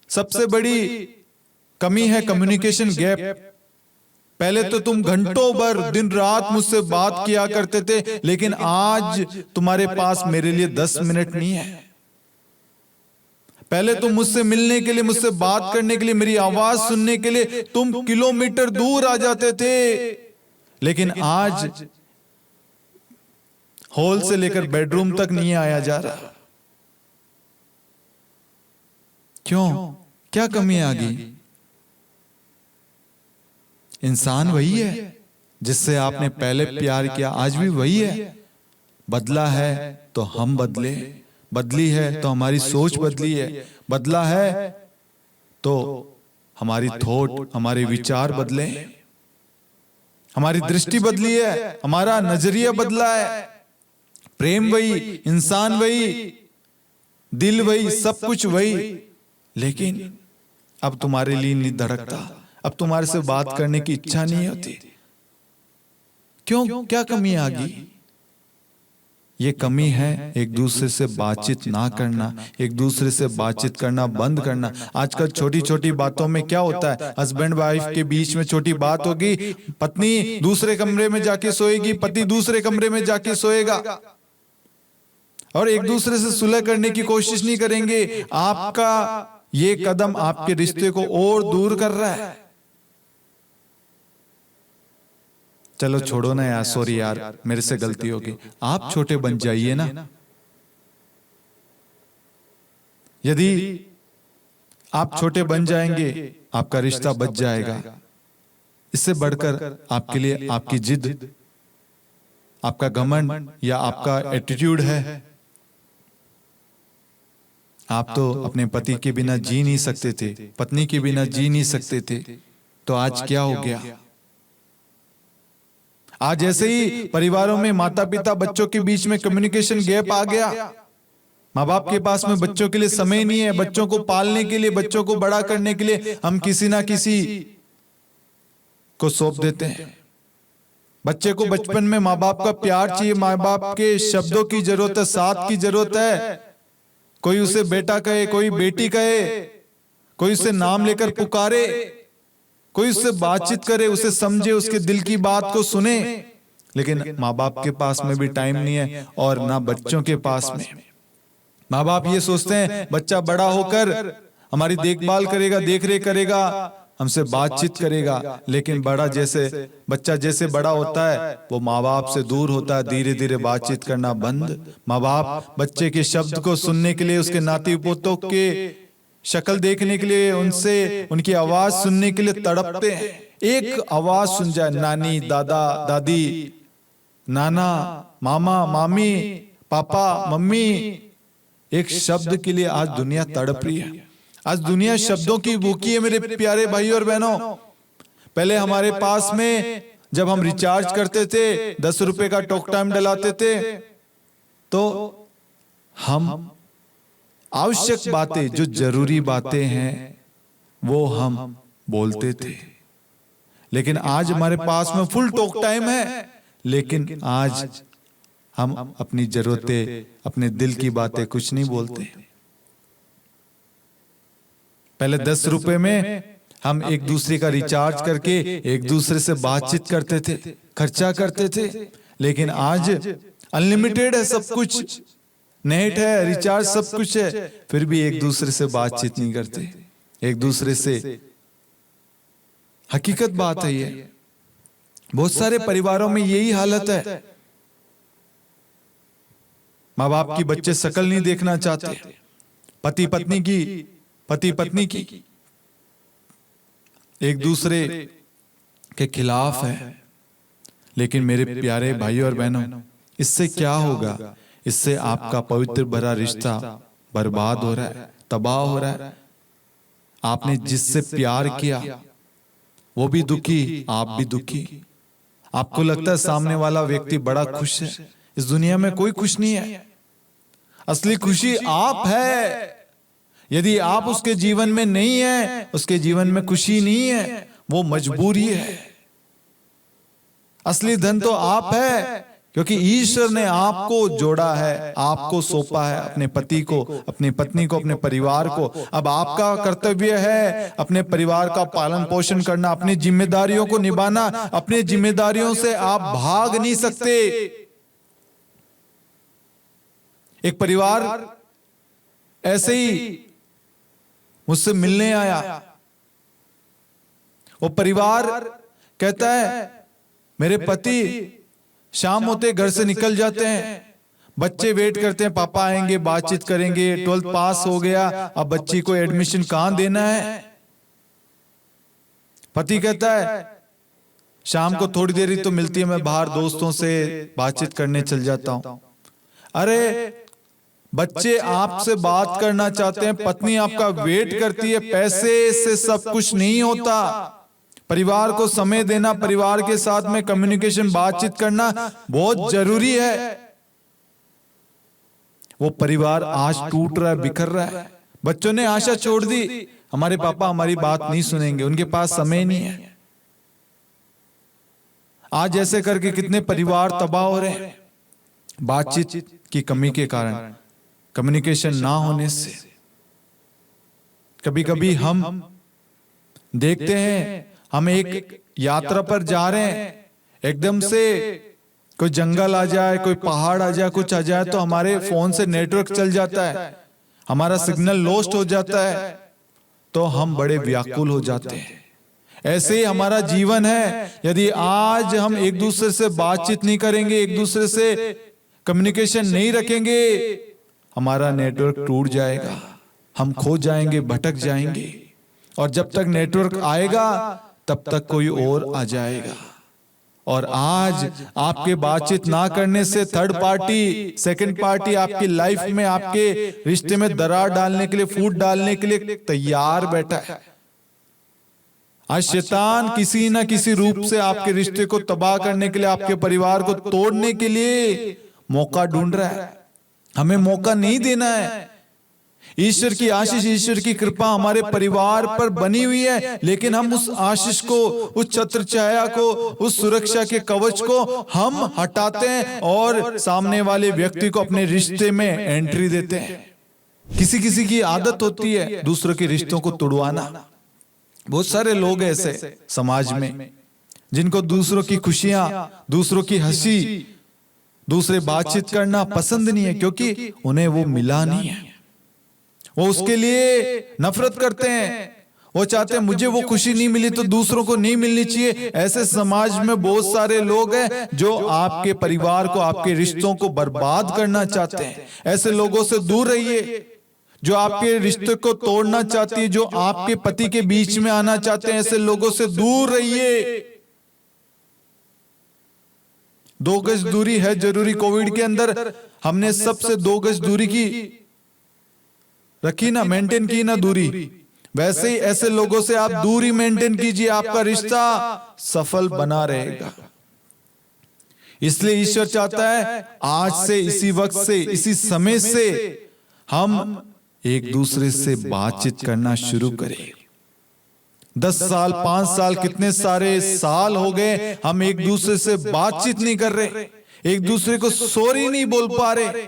सबसे बड़ी कमी है कम्युनिकेशन गैप। पहले तो तुम घंटों भर दिन रात मुझसे बात किया करते थे, लेकिन आज तुम्हारे पास मेरे लिए 10 मिनट नहीं है। पहले तुम मुझसे मिलने के लिए, मुझसे बात करने के लिए, मेरी आवाज सुनने के लिए तुम किलोमीटर दूर आ जाते थे, लेकिन आज हॉल से लेकर बेडरूम तक नहीं आया जा रहा। क्यों? क्या कमी आ गई? इंसान वही है जिससे आपने पहले प्यार किया, आज भी वही है। बदला है तो हम बदले, बदली है तो हमारी सोच बदली है, बदला है तो हमारी थॉट, हमारे विचार बदले, हमारी दृष्टि बदली है, हमारा नजरिया बदला है। प्रेम वही, इंसान वही, दिल वही, सब कुछ वही, लेकिन अब तुम्हारे लिए नहीं धड़कता, अब तुम्हारे से बात करने की इच्छा नहीं होती। क्यों? क्या कमी आ गई? ये कमी है एक दूसरे से बातचीत ना करना, एक दूसरे से बातचीत करना बंद करना। आजकल छोटी छोटी बातों में क्या होता है, हस्बैंड वाइफ के बीच में छोटी बात होगी, पत्नी दूसरे कमरे में जाके सोएगी, पति दूसरे कमरे में जाके सोएगा, और एक दूसरे से सुलह करने की कोशिश नहीं करेंगे। आपका ये कदम आपके रिश्ते को और दूर कर रहा है। चलो छोड़ो ना यार, सॉरी यार, मेरे से गलती होगी। आप छोटे बन जाइए ना। यदि आप छोटे बन जाएंगे, आपका रिश्ता बच जाएगा। इससे बढ़कर आपके लिए आपकी जिद, आपका घमंड या आपका एटीट्यूड है। आप तो अपने पति के बिना जी नहीं सकते थे, पत्नी के बिना जी नहीं सकते थे, तो आज क्या हो गया? आज ऐसे ही परिवारों में माता पिता बच्चों के बीच में कम्युनिकेशन गैप आ गया। माँ बाप के पास में बच्चों के लिए समय नहीं है, बच्चों को पालने के लिए, बच्चों को बड़ा करने के लिए हम किसी ना किसी को सौंप देते हैं। बच्चे को बचपन में माँ बाप का प्यार चाहिए, माँ बाप के शब्दों की जरूरत है, साथ की जरूरत है। कोई उसे बेटा कहे, कोई बेटी कहे, कोई उसे नाम लेकर पुकारे, कोई उससे बातचीत करे, उसे समझे, उसके दिल की बात को सुने। लेकिन माँ बाप के पास में भी टाइम नहीं है और ना बच्चों के पास में। माँ बाप ये सोचते हैं बच्चा बड़ा होकर हमारी देखभाल करेगा, देख रेख करेगा, हमसे बातचीत करेगा। लेकिन बच्चा जैसे बड़ा होता है वो माँ बाप से दूर होता है, धीरे धीरे बातचीत करना बंद। माँ बाप बच्चे के शब्द को सुनने के लिए, उसके नाती पोतों के शक्ल देखने के लिए, उनसे उनकी आवाज सुनने के लिए तड़पते हैं। एक आवाज सुन जाए, नानी, दादा, दादी, नाना, मामा, मामी, पापा, मम्मी, एक शब्द के लिए आज दुनिया तड़प रही है। आज दुनिया शब्दों की भूखी है मेरे प्यारे भाइयों और बहनों। पहले हमारे पास में जब हम रिचार्ज करते थे, 10 रुपए का टॉक टाइम डलाते थे, तो हम आवश्यक बातें, जो जरूरी बातें हैं, वो हम बोलते थे। लेकिन आज हमारे पास में फुल टॉक टाइम है, लेकिन आज हम अपनी जरूरतें, अपने दिल की बातें कुछ नहीं बोलते। पहले 10 रुपए में हम एक दूसरे का रिचार्ज करके एक दूसरे से बातचीत करते थे, खर्चा करते थे। लेकिन आज अनलिमिटेड है सब कुछ, नेट है, रिचार्ज सब कुछ है, फिर भी एक दूसरे से बातचीत नहीं करते, एक दूसरे से। हकीकत बात है ये, बहुत सारे परिवारों में यही हालत है। माँ बाप की बच्चे शक्ल नहीं देखना चाहते, पति पत्नी की एक दूसरे के खिलाफ है। लेकिन मेरे प्यारे भाइयों और बहनों, इससे क्या होगा? इससे आपका पवित्र भरा रिश्ता बर्बाद हो रहा है, तबाह हो रहा है। आपने जिससे प्यार किया वो भी दुखी, आप भी दुखी। आपको लगता है सामने वाला व्यक्ति बड़ा खुश है। इस दुनिया में कोई खुश नहीं है। असली खुशी आप है। यदि आप उसके जीवन में नहीं है, उसके जीवन में खुशी नहीं है, वो मजबूरी है। असली धन तो आप है, क्योंकि ईश्वर ने आपको जोड़ा है, आपको सौंपा है, अपने पति को, अपनी पत्नी को, अपने परिवार को। अब आपका कर्तव्य है अपने परिवार का पालन पोषण करना, अपनी जिम्मेदारियों को निभाना। अपनी जिम्मेदारियों से आप भाग नहीं सकते। एक परिवार ऐसे ही मुझसे मिलने आया। वो परिवार कहता है मेरे पति शाम होते घर से निकल जाते हैं, बच्चे वेट करते हैं पापा आएंगे, बातचीत करेंगे, 12th पास हो गया, अब बच्ची को एडमिशन कहां देना है। पति कहता है शाम को थोड़ी देर ही तो मिलती है, मैं बाहर दोस्तों से बातचीत करने चल जाता हूं। अरे बच्चे आपसे बात करना चाहते हैं, पत्नी आपका वेट करती है। पैसे से सब कुछ नहीं होता। परिवार को समय देना, परिवार के साथ में कम्युनिकेशन, बातचीत करना बहुत जरूरी है। वो परिवार आज टूट रहा है, बिखर रहा है। बच्चों ने आशा छोड़ दी, हमारे पापा हमारी बात नहीं सुनेंगे, उनके पास समय नहीं है। आज ऐसे करके कितने परिवार तबाह हो रहे हैं, बातचीत की कमी के कारण, कम्युनिकेशन ना होने से। कभी कभी हम देखते हैं, हम एक यात्रा पर जा रहे हैं, एकदम से कोई जंगल आ जाए, कोई पहाड़ आ जाए, कुछ आ जाए, तो हमारे फोन से नेटवर्क चल जाता है, हमारा सिग्नल लॉस्ट हो जाता है, तो हम बड़े व्याकुल हो जाते हैं। ऐसे ही हमारा जीवन है। यदि आज हम एक दूसरे से बातचीत नहीं करेंगे, एक दूसरे से कम्युनिकेशन नहीं रखेंगे, हमारा नेटवर्क टूट जाएगा, हम खो जाएंगे, भटक जाएंगे। और जब तक नेटवर्क आएगा तब तक कोई और आ जाएगा। और आज आपके बातचीत ना करने से थर्ड पार्टी, सेकंड पार्टी आपकी लाइफ में, आपके रिश्ते में दरार डालने के लिए, फूट डालने के लिए तैयार बैठा है। आज शैतान किसी ना किसी रूप से आपके रिश्ते को तबाह करने के लिए, आपके परिवार को तोड़ने के लिए मौका ढूंढ रहा है। हमें मौका नहीं देना है। ईश्वर की आशीष, ईश्वर की कृपा हमारे परिवार पर बनी हुई है, लेकिन हम उस आशीष को, उस छत्र छाया को, उस सुरक्षा के कवच को हम हटाते हैं और सामने वाले व्यक्ति को अपने रिश्ते में एंट्री देते हैं। किसी किसी की आदत होती है दूसरों के रिश्तों को तोड़वाना। बहुत सारे लोग ऐसे समाज में जिनको दूसरों की खुशियां, दूसरों की हंसी, दूसरे बातचीत करना पसंद नहीं है, क्योंकि उन्हें वो मिला नहीं है। वो उसके लिए नफरत करते हैं। वो चाहते हैं मुझे वो खुशी नहीं मिली तो दूसरों को नहीं मिलनी चाहिए। ऐसे समाज में बहुत सारे लोग हैं जो आपके परिवार को, आपके रिश्तों को बर्बाद करना चाहते हैं। ऐसे लोगों से दूर रहिए। जो आपके रिश्ते को तोड़ना चाहती है, जो आपके पति के बीच में आना चाहते हैं, ऐसे लोगों से दूर रहिए। 2 गज दूरी है जरूरी। कोविड के अंदर हमने सबसे 2 गज दूरी की रखी ना, मेंटेन की ना दूरी। वैसे ही ऐसे लोगों से आप दूरी मेंटेन कीजिए, आपका रिश्ता सफल बना रहेगा। इसलिए ईश्वर चाहता है आज से, इसी वक्त से, इसी समय से हम एक दूसरे से बातचीत करना शुरू करें। 10 साल, 5 साल, कितने सारे साल हो गए हम एक दूसरे से बातचीत नहीं कर रहे, एक दूसरे को सॉरी नहीं बोल पा रहे।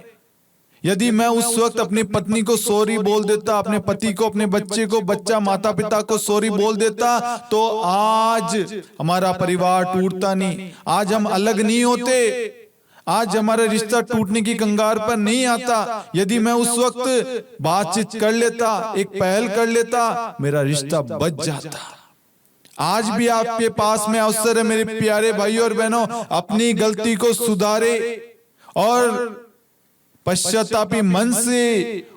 यदि मैं उस वक्त अपनी पत्नी को सॉरी बोल देता, अपने पति को, अपने बच्चे को, बच्चा माता पिता को सॉरी बोल देता, तो आज हमारा परिवार टूटता नहीं, आज हम अलग नहीं होते, आज हमारा रिश्ता टूटने की कंगार पर नहीं आता। यदि मैं उस वक्त बातचीत कर लेता, एक पहल कर लेता, मेरा रिश्ता बच जाता। आज भी आपके पास में अवसर है मेरे प्यारे भाइयों और बहनों, अपनी गलती को सुधारे और पश्चातापी मन से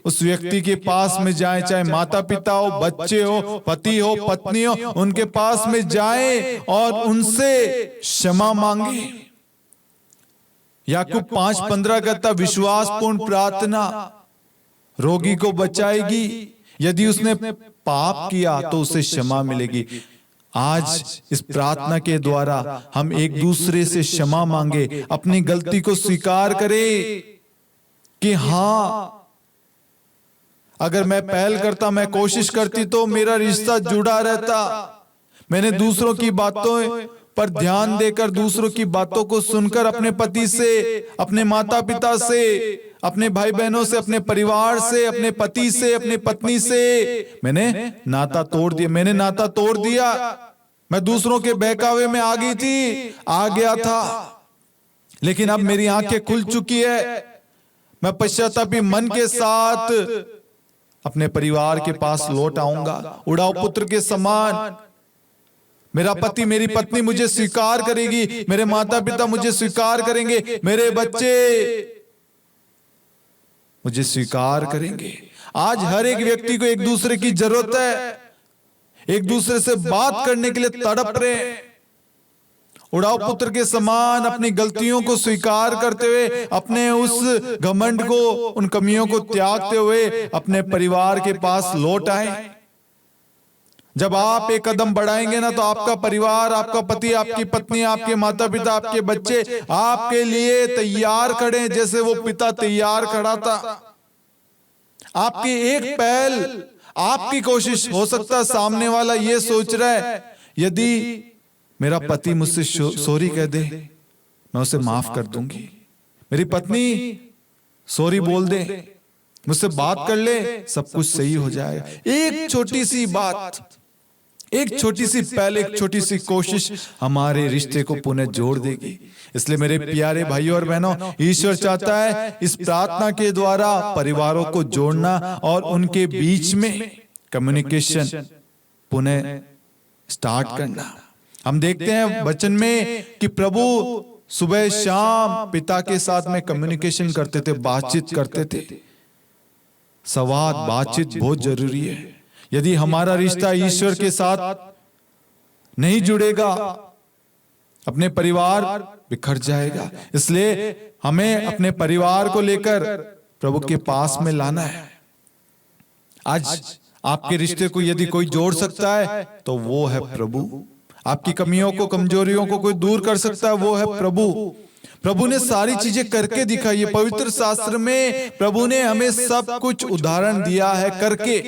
उस व्यक्ति के पास में जाएं, चाहे माता पिता हो, बच्चे हो, पति हो, पत्नी हो, उनके पास में जाएं और उनसे क्षमा मांगे। याकूब 5:15 कहता, विश्वासपूर्ण प्रार्थना रोगी को बचाएगी, यदि उसने पाप किया तो उसे क्षमा मिलेगी। आज इस प्रार्थना के द्वारा हम एक दूसरे से क्षमा मांगे, अपनी गलती को स्वीकार करें कि हाँ, अगर मैं पहल करता, मैं कोशिश करती तो मेरा रिश्ता जुड़ा रहता। मैंने दूसरों की बातों पर ध्यान देकर, दूसरों की बातों को सुनकर अपने पति से, अपने माता पिता से, अपने भाई बहनों से, अपने परिवार से, अपने पति से, अपने पत्नी से मैंने नाता तोड़ दिया। मैंने नाता तोड़ दिया। मैं दूसरों के बहकावे में आ गई थी, आ गया था, लेकिन अब मेरी आंखें खुल चुकी है। मैं पश्चातापी मन के साथ अपने परिवार के पास लौट आऊंगा, उड़ाऊ पुत्र के समान। मेरा पति, मेरी पत्नी मुझे स्वीकार करेगी, मेरे माता पिता मुझे स्वीकार करेंगे, मेरे बच्चे मुझे स्वीकार करेंगे। आज हर एक व्यक्ति को एक दूसरे की जरूरत है, एक दूसरे से बात करने के लिए तड़प रहे हैं। उड़ाऊ पुत्र के समान अपनी गलतियों को स्वीकार करते हुए, अपने उस घमंड को, उन कमियों को त्यागते हुए अपने परिवार के पास लौट आए। जब आप एक कदम बढ़ाएंगे ना, तो आपका परिवार, आपका पति, आपकी पत्नी, आपके माता पिता, आपके बच्चे आपके लिए तैयार खड़े, जैसे वो पिता तैयार खड़ा था। आपकी एक पहल, आपकी कोशिश, हो सकता है सामने वाला ये सोच रहा है, यदि मेरा पति मुझसे सॉरी कह दे, मैं उसे माफ कर दूंगी। मेरी पत्नी सॉरी बोल दे, मुझसे बात कर ले, सब कुछ सही हो जाएगा। एक छोटी सी बात, एक छोटी सी पहल, एक छोटी सी कोशिश हमारे रिश्ते को पुनः जोड़ देगी। इसलिए मेरे प्यारे भाइयों और बहनों, ईश्वर चाहता है इस प्रार्थना के द्वारा परिवारों को जोड़ना और उनके बीच में कम्युनिकेशन पुनः स्टार्ट करना। हम देखते हैं वचन में कि प्रभु सुबह शाम पिता के साथ में कम्युनिकेशन करते थे, बातचीत करते थे। संवाद, बातचीत बहुत जरूरी है। यदि हमारा रिश्ता ईश्वर के साथ नहीं जुड़ेगा, अपने परिवार बिखर जाएगा। इसलिए हमें अपने परिवार को लेकर प्रभु के पास में लाना है। आज आपके रिश्ते को यदि कोई जोड़ सकता है तो वो है प्रभु। आपकी कमियों को, कमजोरियों को कोई दूर कर सकता है, वो है प्रभु। प्रभु ने सारी चीजें करके दिखाई है। पवित्र शास्त्र में प्रभु ने हमें सब कुछ उदाहरण दिया है करके,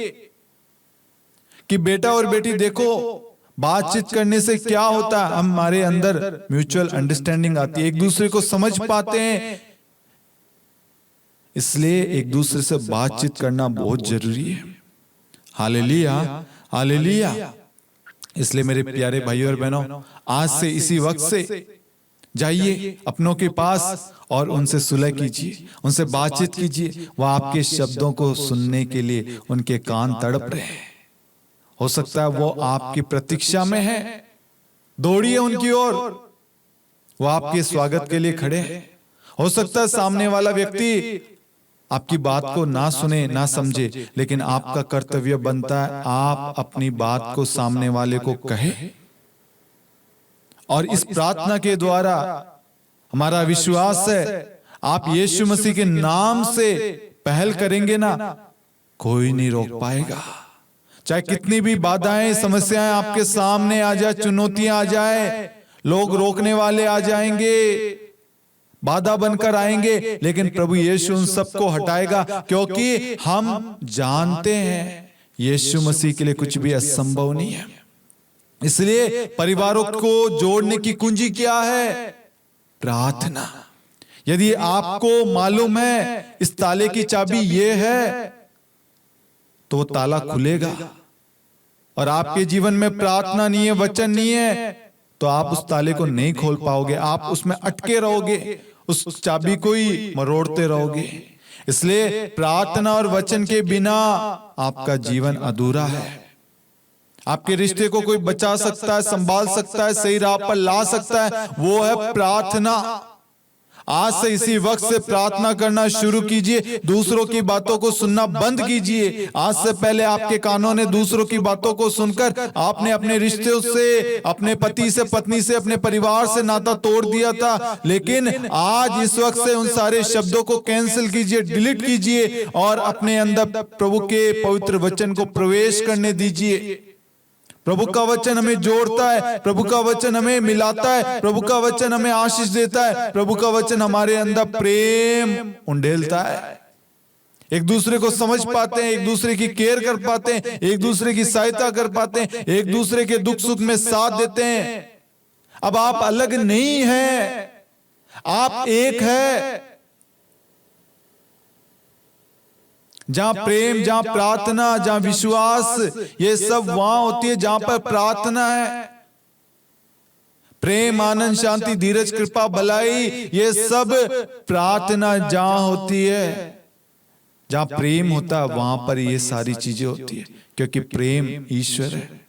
कि बेटा और बेटी देखो, बातचीत करने से क्या होता है, हमारे अंदर म्यूचुअल अंडरस्टैंडिंग आती है, एक दूसरे को समझ पाते हैं। इसलिए एक दूसरे से बातचीत करना बहुत जरूरी है। Hallelujah, hallelujah. इसलिए मेरे प्यारे भाइयों और बहनों, आज से इसी वक्त से जाइए अपनों के पास और उनसे सुलह कीजिए, उनसे बातचीत कीजिए। वह आपके शब्दों को सुनने के लिए उनके कान तड़प रहे हैं। हो सकता है वो आपकी प्रतीक्षा में है, दौड़िए उनकी ओर, वो आपके स्वागत के लिए खड़े हैं। हो सकता है सामने वाला व्यक्ति आपकी बात को ना सुने, ना समझे, लेकिन आपका कर्तव्य बनता है आप अपनी बात को सामने वाले को कहे। और इस प्रार्थना के द्वारा हमारा विश्वास है, आप यीशु मसीह के नाम से पहल करेंगे ना, कोई नहीं रोक पाएगा। चाहे कितनी भी बाधाएं, समस्याएं आपके सामने आ जाए, चुनौतियां आ जाए, लोग रोकने वाले आ जाएंगे, बाधा बनकर आएंगे, लेकिन प्रभु यीशु उन सबको हटाएगा, क्योंकि हम जानते हैं यीशु मसीह के लिए कुछ भी असंभव नहीं है। इसलिए परिवारों को जोड़ने की कुंजी क्या है? प्रार्थना। यदि आपको मालूम है इस ताले की चाबी ये है, तो ताला खुलेगा। और आपके जीवन में प्रार्थना नहीं है, वचन नहीं है, तो आप उस ताले को नहीं खोल पाओगे, आप उसमें अटके रहोगे, उस चाबी को ही मरोड़ते रहोगे। इसलिए प्रार्थना और वचन के बिना आपका जीवन अधूरा है। आपके रिश्ते को कोई बचा सकता है, संभाल सकता है, सही राह पर ला सकता है, वो है प्रार्थना। आज से इसी वक्त से प्रार्थना करना शुरू कीजिए, दूसरों की बातों को सुनना बंद कीजिए। आज से पहले आपके कानों ने दूसरों की बातों को सुनकर आपने अपने रिश्तों से, अपने पति से, पत्नी से, अपने परिवार से नाता तोड़ दिया था, लेकिन आज इस वक्त से उन सारे शब्दों को कैंसिल कीजिए, डिलीट कीजिए और अपने अंदर प्रभु के पवित्र वचन को प्रवेश करने दीजिए। प्रभु का वचन हमें जोड़ता है, प्रभु का वचन हमें मिलाता है, प्रभु का वचन हमें आशीष देता है, प्रभु का वचन हमारे अंदर प्रेम उंडेलता है। एक दूसरे को समझ पाते हैं, एक दूसरे की केयर कर पाते हैं, एक दूसरे की सहायता कर पाते हैं, एक दूसरे के दुख सुख में साथ देते हैं। अब आप अलग नहीं हैं, आप एक है। जहां प्रेम, जहां प्रार्थना, जहां विश्वास, ये सब वहां होती है जहां पर प्रार्थना है। प्रेम, आनंद, शांति, धीरज, कृपा, भलाई, ये सब प्रार्थना जहां होती है। जहां प्रेम होता है वहां पर ये सारी चीजें होती है, क्योंकि प्रेम ईश्वर है।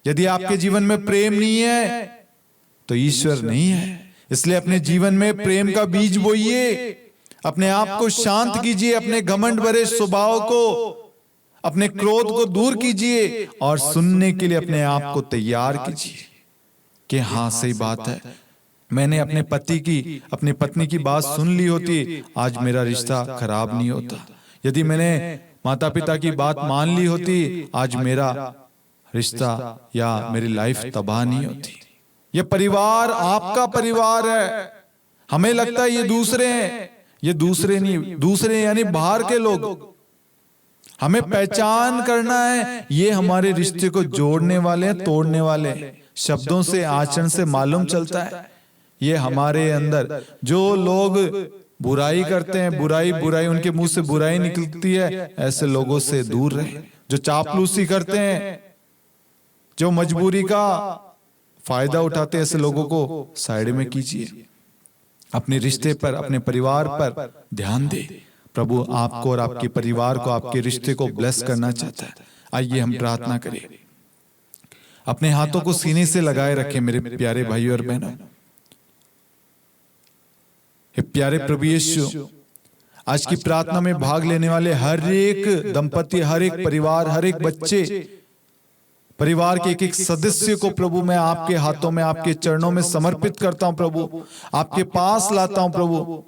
यदि आपके जीवन में प्रेम नहीं है तो ईश्वर नहीं है। इसलिए अपने जीवन में प्रेम का बीज बोइए, अपने आप को शांत कीजिए, अपने घमंड भरे स्वभाव को, अपने क्रोध को दूर कीजिए और सुनने के लिए अपने आप को तैयार कीजिए कि हाँ सही बात है, मैंने अपने पति की, अपनी पत्नी की बात सुन ली होती, आज मेरा रिश्ता खराब नहीं होता। यदि मैंने माता पिता की बात मान ली होती, आज मेरा रिश्ता या मेरी लाइफ तबाह नहीं होती। ये परिवार आपका परिवार है। हमें लगता है ये दूसरे हैं, ये दूसरे नहीं, दूसरे यानी बाहर के लोग। हमें पहचान करना है ये हमारे रिश्ते को जोड़ने वाले हैं, तोड़ने वाले हैं। शब्दों से, आचरण से मालूम चलता है। ये हमारे अंदर जो लोग बुराई करते हैं, बुराई उनके मुंह से बुराई निकलती है, ऐसे लोगों से दूर रहें। जो चापलूसी करते हैं, जो मजबूरी का फायदा उठाते हैं, ऐसे लोगों को साइड में कीजिए। अपने रिश्ते पर, अपने परिवार पर ध्यान दे। प्रभु आपको और आपके परिवार को, आपके रिश्ते को ब्लेस करना चाहता है। आइए हम प्रार्थना करें। अपने हाथों को सीने से लगाए रखें मेरे प्यारे भाइयों और बहनों। हे प्यारे प्रभु यीशु, आज की प्रार्थना में भाग लेने वाले हर एक दंपति, हर एक परिवार, हर एक बच्चे, परिवार के एक एक सदस्य को प्रभु मैं आपके हाथों में, आपके चरणों में समर्पित करता हूं। प्रभु आपके पास लाता हूं। प्रभु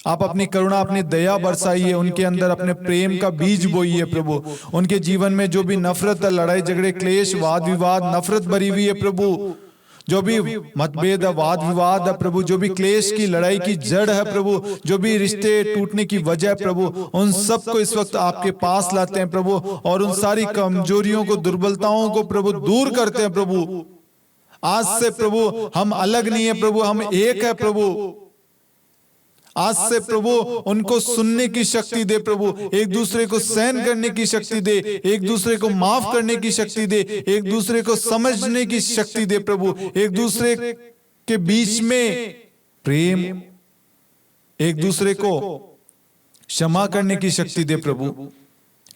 आप अपनी करुणा, अपनी दया बरसाइए, उनके अंदर अपने प्रेम का बीज बोइए प्रभु। उनके जीवन में जो भी नफरत, लड़ाई झगड़े, क्लेश, वाद विवाद, नफरत भरी हुई है प्रभु, जो भी मतभेद, वाद विवाद है प्रभु, जो भी क्लेश की, लड़ाई की जड़ है प्रभु, जो भी रिश्ते टूटने की वजह प्रभु, उन सबको इस वक्त आपके पास लाते हैं प्रभु, और उन सारी कमजोरियों को, दुर्बलताओं को प्रभु दूर करते हैं प्रभु। आज से प्रभु हम अलग नहीं है प्रभु, हम एक है प्रभु। आज से प्रभु उनको सुनने की शक्ति दे प्रभु, एक दूसरे को सहन करने की शक्ति दे, एक दूसरे को माफ करने की शक्ति दे, एक दूसरे को समझने की शक्ति दे प्रभु, एक दूसरे के बीच में प्रेम, एक दूसरे को क्षमा करने की शक्ति दे प्रभु,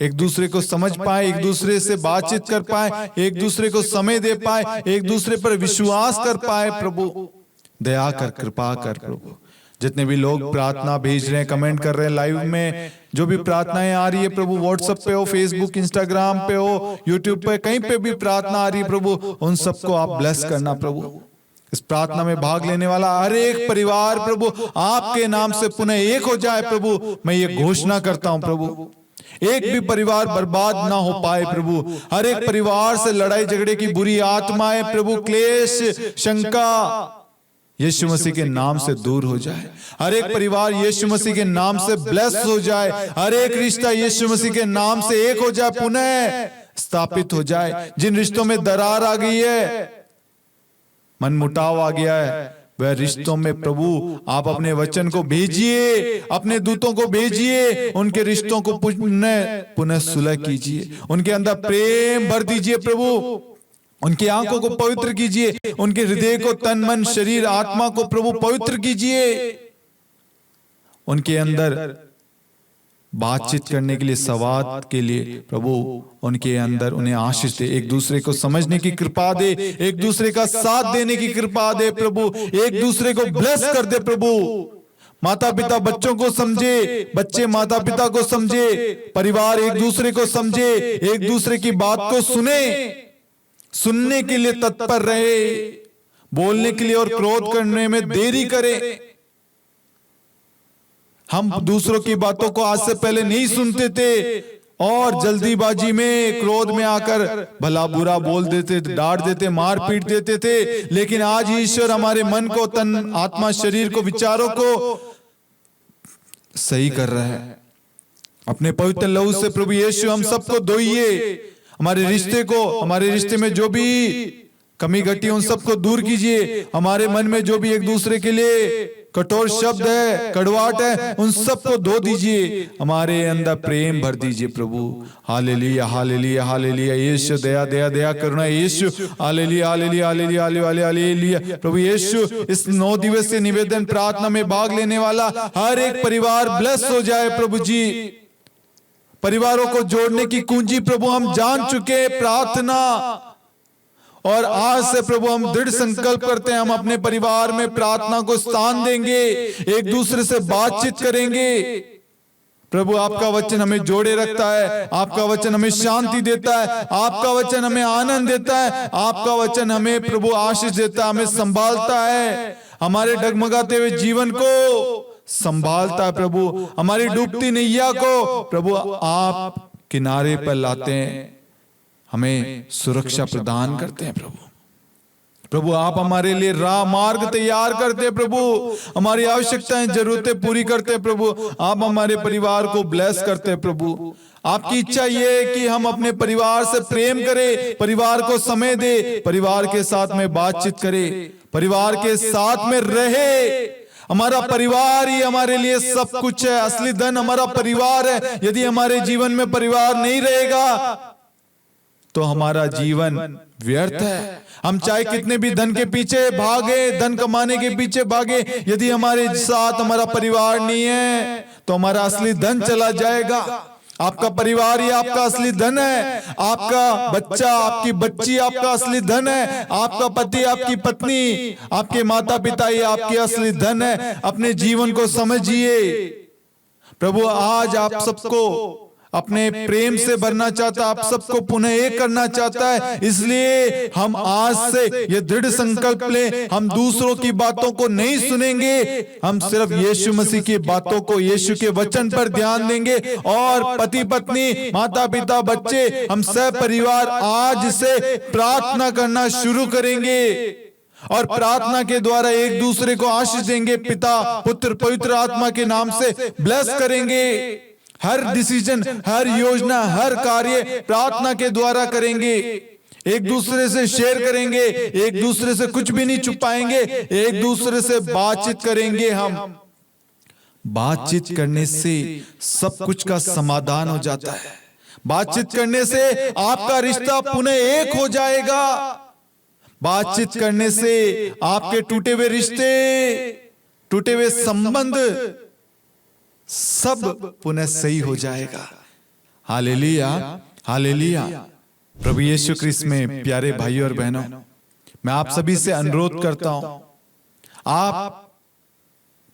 एक दूसरे को समझ पाए, एक दूसरे से बातचीत कर पाए, एक दूसरे को समय दे पाए, एक दूसरे पर विश्वास कर पाए प्रभु। दया कर, कृपा कर प्रभु। जितने भी लोग प्रार्थना भेज रहे हैं, कमेंट कर रहे हैं, लाइव में जो भी प्रार्थनाएं आ रही है प्रभु, व्हाट्सएप पे हो, फेसबुक, इंस्टाग्राम पे हो, यूट्यूब पे, कहीं पे भी प्रार्थना आ रही है प्रभु, उन सबको आप ब्लेस करना प्रभु। इस प्रार्थना में भाग लेने वाला हर एक परिवार प्रभु आपके नाम से पुनः एक हो जाए प्रभु। मैं ये घोषणा करता हूं प्रभु, एक भी परिवार बर्बाद ना हो पाए प्रभु। हर एक परिवार से लड़ाई झगड़े की बुरी आत्माएं प्रभु, क्लेश, शंका यीशु मसीह के नाम से दूर हो जाए। हर एक परिवार यीशु मसीह के नाम से ब्लेस हो जाए। हर एक रिश्ता यीशु मसीह के नाम से एक हो जाए, पुनः स्थापित हो जाए। जिन रिश्तों में दरार आ गई है, मन मुटाव आ गया है, वह रिश्तों में प्रभु आप अपने वचन को भेजिए, अपने दूतों को भेजिए, उनके रिश्तों को पुनः सुलह कीजिए, उनके अंदर प्रेम भर दीजिए प्रभु, उनकी आंखों को पवित्र कीजिए, उनके हृदय को, तन मन शरीर आत्मा को प्रभु पवित्र कीजिए। उनके अंदर बातचीत करने के लिए, संवाद के लिए प्रभु उनके अंदर उन्हें आशीष दे, एक दूसरे को समझने की कृपा दे, एक दूसरे का साथ देने की कृपा दे प्रभु, एक दूसरे को ब्लेस कर दे प्रभु। माता पिता बच्चों को समझे, बच्चे माता पिता को समझे, परिवार एक दूसरे को समझे, एक दूसरे की बात को सुने, सुनने के लिए तत्पर रहे, बोलने के लिए और क्रोध करने में देरी करे। हम दूसरों की बातों को आज से पहले नहीं सुनते थे और जल्दीबाजी में, क्रोध में आकर भला बुरा बोल देते, डांट देते, मार पीट देते थे। लेकिन आज ईश्वर हमारे मन को, तन, आत्मा, शरीर को, विचारों को सही कर रहा है। अपने पवित्र लहू से प्रभु यीशु हम सबको धोइए, हमारे रिश्ते को, हमारे रिश्ते में जो भी कमी घटी उन सबको दूर कीजिए। हमारे मन में जो भी एक दूसरे के लिए कठोर शब्द है, कड़वाहट है, उन सबको धो दीजिए, हमारे अंदर प्रेम भर दीजिए प्रभु। Hallelujah, hallelujah, hallelujah. यीशु दया, दया, दया, करुणा Yeshu. Hallelujah, hallelujah, hallelujah, hallelujah, hallelujah. प्रभु यीशु, इस 9 दिवसीय निवेदन प्रार्थना में भाग लेने वाला हर एक परिवार ब्लेस हो जाए प्रभु जी। परिवारों को जोड़ने की कुंजी प्रभु हम जान चुके, प्रार्थना। और आज से प्रभु हम दृढ़ संकल्प करते हैं, हम अपने परिवार में प्रार्थना को स्थान देंगे, एक दूसरे से बातचीत करेंगे। प्रभु आपका वचन हमें जोड़े रखता है, आपका वचन हमें शांति देता है, आपका वचन हमें आनंद देता है, आपका वचन हमें प्रभु आशीष देता है, हमें संभालता है, हमारे डगमगाते हुए जीवन को संभालता है प्रभु, हमारी डूबती नैया को प्रभु आप किनारे पर लाते हैं, हमें सुरक्षा प्रदान करते हैं प्रभु। प्रभु आप हमारे लिए राह मार्ग तैयार करते हैं प्रभु, हमारी आवश्यकताएं, जरूरतें पूरी करते हैं प्रभु। आप हमारे परिवार को ब्लेस करते हैं प्रभु। आपकी इच्छा ये है कि हम अपने परिवार से प्रेम करें, परिवार को समय दे, परिवार के साथ में बातचीत करें, परिवार के साथ में रहे। हमारा परिवार ही हमारे लिए सब कुछ है, असली धन हमारा परिवार है। यदि हमारे जीवन में परिवार नहीं रहेगा तो हमारा जीवन व्यर्थ है। हम चाहे कितने भी धन के पीछे भागे, धन कमाने के पीछे भागे, यदि हमारे साथ हमारा परिवार नहीं है तो हमारा असली धन चला जाएगा। आपका परिवार ही आपका असली धन है, आपका बच्चा, आपकी बच्ची आपका असली धन है, आपका पति, आपकी पत्नी, आपके माता पिता ही आपकी असली धन है। अपने जीवन को समझिए। प्रभु आज आप सबको अपने प्रेम से भरना चाहता है, आप सबको पुनः एक करना चाहता है। इसलिए हम आज से ये दृढ़ संकल्प लें, हम दूसरों की बातों को नहीं सुनेंगे, हम सिर्फ यीशु मसीह की बातों को, यीशु के वचन पर ध्यान देंगे। और पति पत्नी, माता पिता, बच्चे, हम सब परिवार आज से प्रार्थना करना शुरू करेंगे और प्रार्थना के द्वारा एक दूसरे को आशीष देंगे। पिता, पुत्र, पवित्र आत्मा के नाम से ब्लेस करेंगे। हर डिसीजन, हर योजना, हर कार्य प्रार्थना के द्वारा करेंगे। एक दूसरे से शेयर करेंगे, एक दूसरे से कुछ भी नहीं छुपाएंगे, एक दूसरे से बातचीत करेंगे। हम बातचीत करने से सब कुछ का समाधान हो जाता है। बातचीत करने से आपका रिश्ता पुनः एक हो जाएगा। बातचीत करने से आपके टूटे हुए रिश्ते, टूटे हुए संबंध सब पुनः सही हो जाएगा। Hallelujah, hallelujah. प्रभु यीशु ख्रिस्त में प्यारे भाइयों और बहनों, मैं आप सभी से अनुरोध करता हूं, आप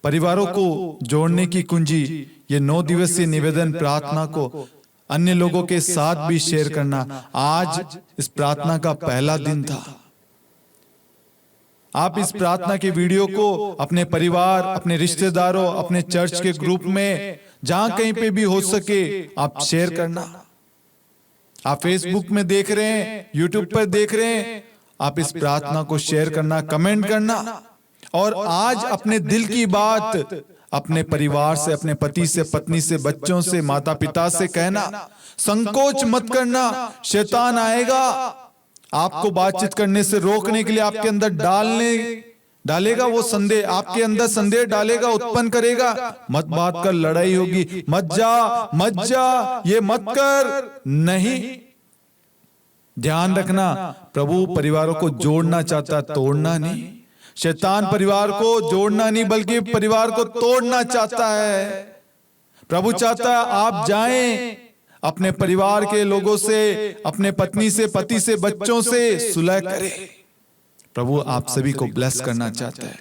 परिवारों को जोड़ने की कुंजी, ये 9 दिवसीय निवेदन प्रार्थना को अन्य लोगों के साथ भी शेयर करना। आज इस प्रार्थना का पहला दिन था। आप इस प्रार्थना के वीडियो को अपने परिवार, अपने रिश्तेदारों, अपने चर्च के ग्रुप में, जहां कहीं पे भी हो सके, आप शेयर करना। आप फेसबुक में देख रहे हैं, यूट्यूब पर देख रहे हैं, आप इस प्रार्थना को शेयर करना, कमेंट करना। और आज अपने दिल की बात अपने परिवार से, अपने पति से, पत्नी से, बच्चों से, माता पिता से कहना। संकोच मत करना। शैतान आएगा आपको बातचीत करने से रोकने के लिए, आपके अंदर डालेगा वो संदेह, आपके अंदर संदेह डालेगा, उत्पन्न करेगा। मत बात कर, लड़ाई होगी, मत जा, ये मत कर। नहीं, ध्यान रखना, प्रभु परिवारों को जोड़ना चाहता, तोड़ना नहीं। शैतान परिवार को जोड़ना नहीं, बल्कि परिवार को तोड़ना चाहता है। प्रभु चाहता है आप जाएं, अपने परिवार के लोगों से, अपने पत्नी से, पति से, बच्चों से सुलह करें। प्रभु आप सभी को ब्लेस करना चाहता है।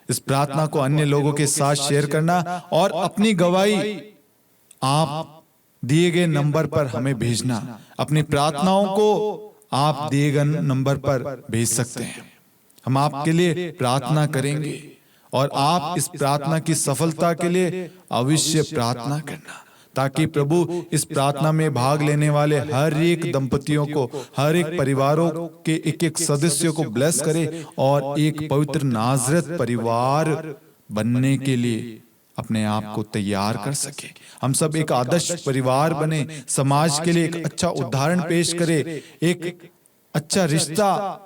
इस प्रार्थना को अन्य लोगों के साथ शेयर करना और अपनी गवाही आप दिए गए नंबर पर हमें भेजना। अपनी प्रार्थनाओं को आप दिए गए नंबर पर भेज सकते हैं। हम आपके लिए प्रार्थना करेंगे और आप इस प्रार्थना की सफलता के लिए अवश्य प्रार्थना करना, ताकि प्रभु इस प्रार्थना में भाग लेने वाले हर एक दंपतियों को, हर एक परिवारों के एक एक सदस्यों को ब्लेस करे और एक पवित्र नाज़रेत परिवार बनने के लिए अपने आप को तैयार कर सके। हम सब एक आदर्श परिवार बने, समाज के लिए एक अच्छा उदाहरण पेश करे, एक अच्छा रिश्ता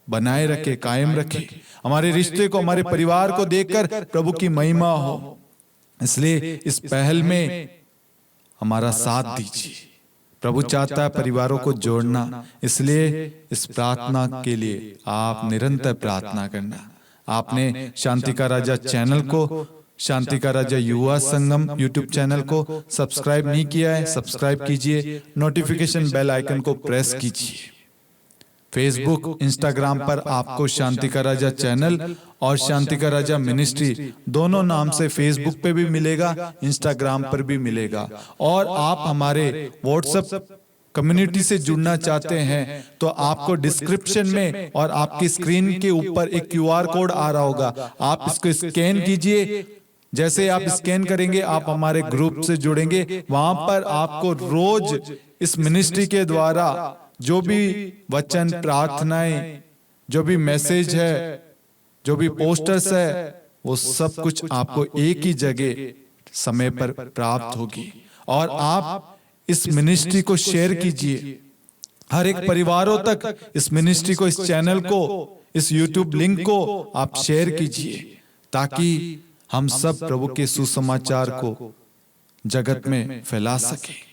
बनाए रखे, कायम रखे। हमारे रिश्ते को, हमारे परिवार को देखकर प्रभु की महिमा हो। इसलिए इस पहल में हमारा साथ दीजिए। प्रभु चाहता है परिवारों को जोड़ना, इसलिए इस प्रार्थना के लिए आप निरंतर प्रार्थना करना। आपने शांति का राजा चैनल को, शांति का राजा युवा संगम यूट्यूब चैनल को सब्सक्राइब नहीं किया है, सब्सक्राइब कीजिए। नोटिफिकेशन बेल आइकन को प्रेस कीजिए। फेसबुक, इंस्टाग्राम पर आपको शांति का राजा चैनल और शांति का राजा मिनिस्ट्री दोनों नाम से फेसबुक पे भी मिलेगा, इंस्टाग्राम पर भी मिलेगा। और आप हमारे व्हाट्सएप कम्युनिटी से जुड़ना चाहते हैं तो आपको डिस्क्रिप्शन में और आपकी स्क्रीन के ऊपर एक QR कोड आ रहा होगा, आप इसको स्कैन कीजिए। जैसे आप स्कैन करेंगे आप हमारे ग्रुप से जुड़ेंगे। वहां पर आपको रोज इस मिनिस्ट्री के द्वारा जो भी वचन, प्रार्थनाएं, जो भी मैसेज है, जो भी पोस्टर्स है, वो सब कुछ आपको एक ही जगह समय पर प्राप्त होगी। और आप इस मिनिस्ट्री को शेयर कीजिए हर एक परिवारों तक। इस मिनिस्ट्री को, इस चैनल को, इस यूट्यूब लिंक को आप शेयर कीजिए, ताकि हम सब प्रभु के सुसमाचार को जगत में फैला सके,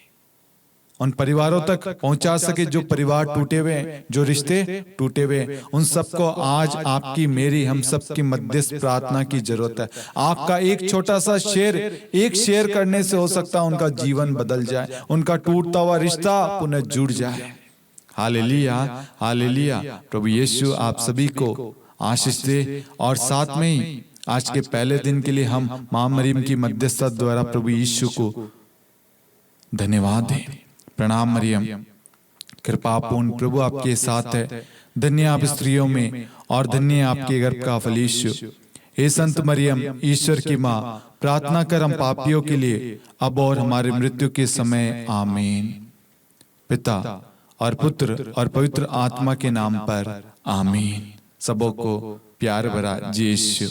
उन परिवारों तक पहुंचा सके जो परिवार टूटे हुए हैं, जो रिश्ते टूटे हुए हैं। उन सबको आज आपकी, मेरी, हम सब की मध्यस्थ प्रार्थना की जरूरत है। आपका एक छोटा सा शेयर, एक शेयर करने से हो सकता है उनका जीवन बदल जाए, उनका टूटता हुआ रिश्ता पुनः जुड़ जाए। Hallelujah, hallelujah. प्रभु यीशु आप सभी को आशीष दे। और साथ में ही आज के पहले दिन के लिए हम मां मरियम की मध्यस्थता द्वारा प्रभु यीशु को धन्यवाद दें। प्रणाम मरियम, कृपापूर्ण प्रभु आपके साथ है, धन्य आप स्त्रियों में और धन्य आपके गर्भ का फल यीशु। हे संत मरियम, ईश्वर की माँ, प्रार्थना कर हम पापियों के लिए अब और हमारे मृत्यु के समय आमीन। पिता और पुत्र और पवित्र आत्मा के नाम पर आमीन। सबों को प्यार भरा जय यीशु।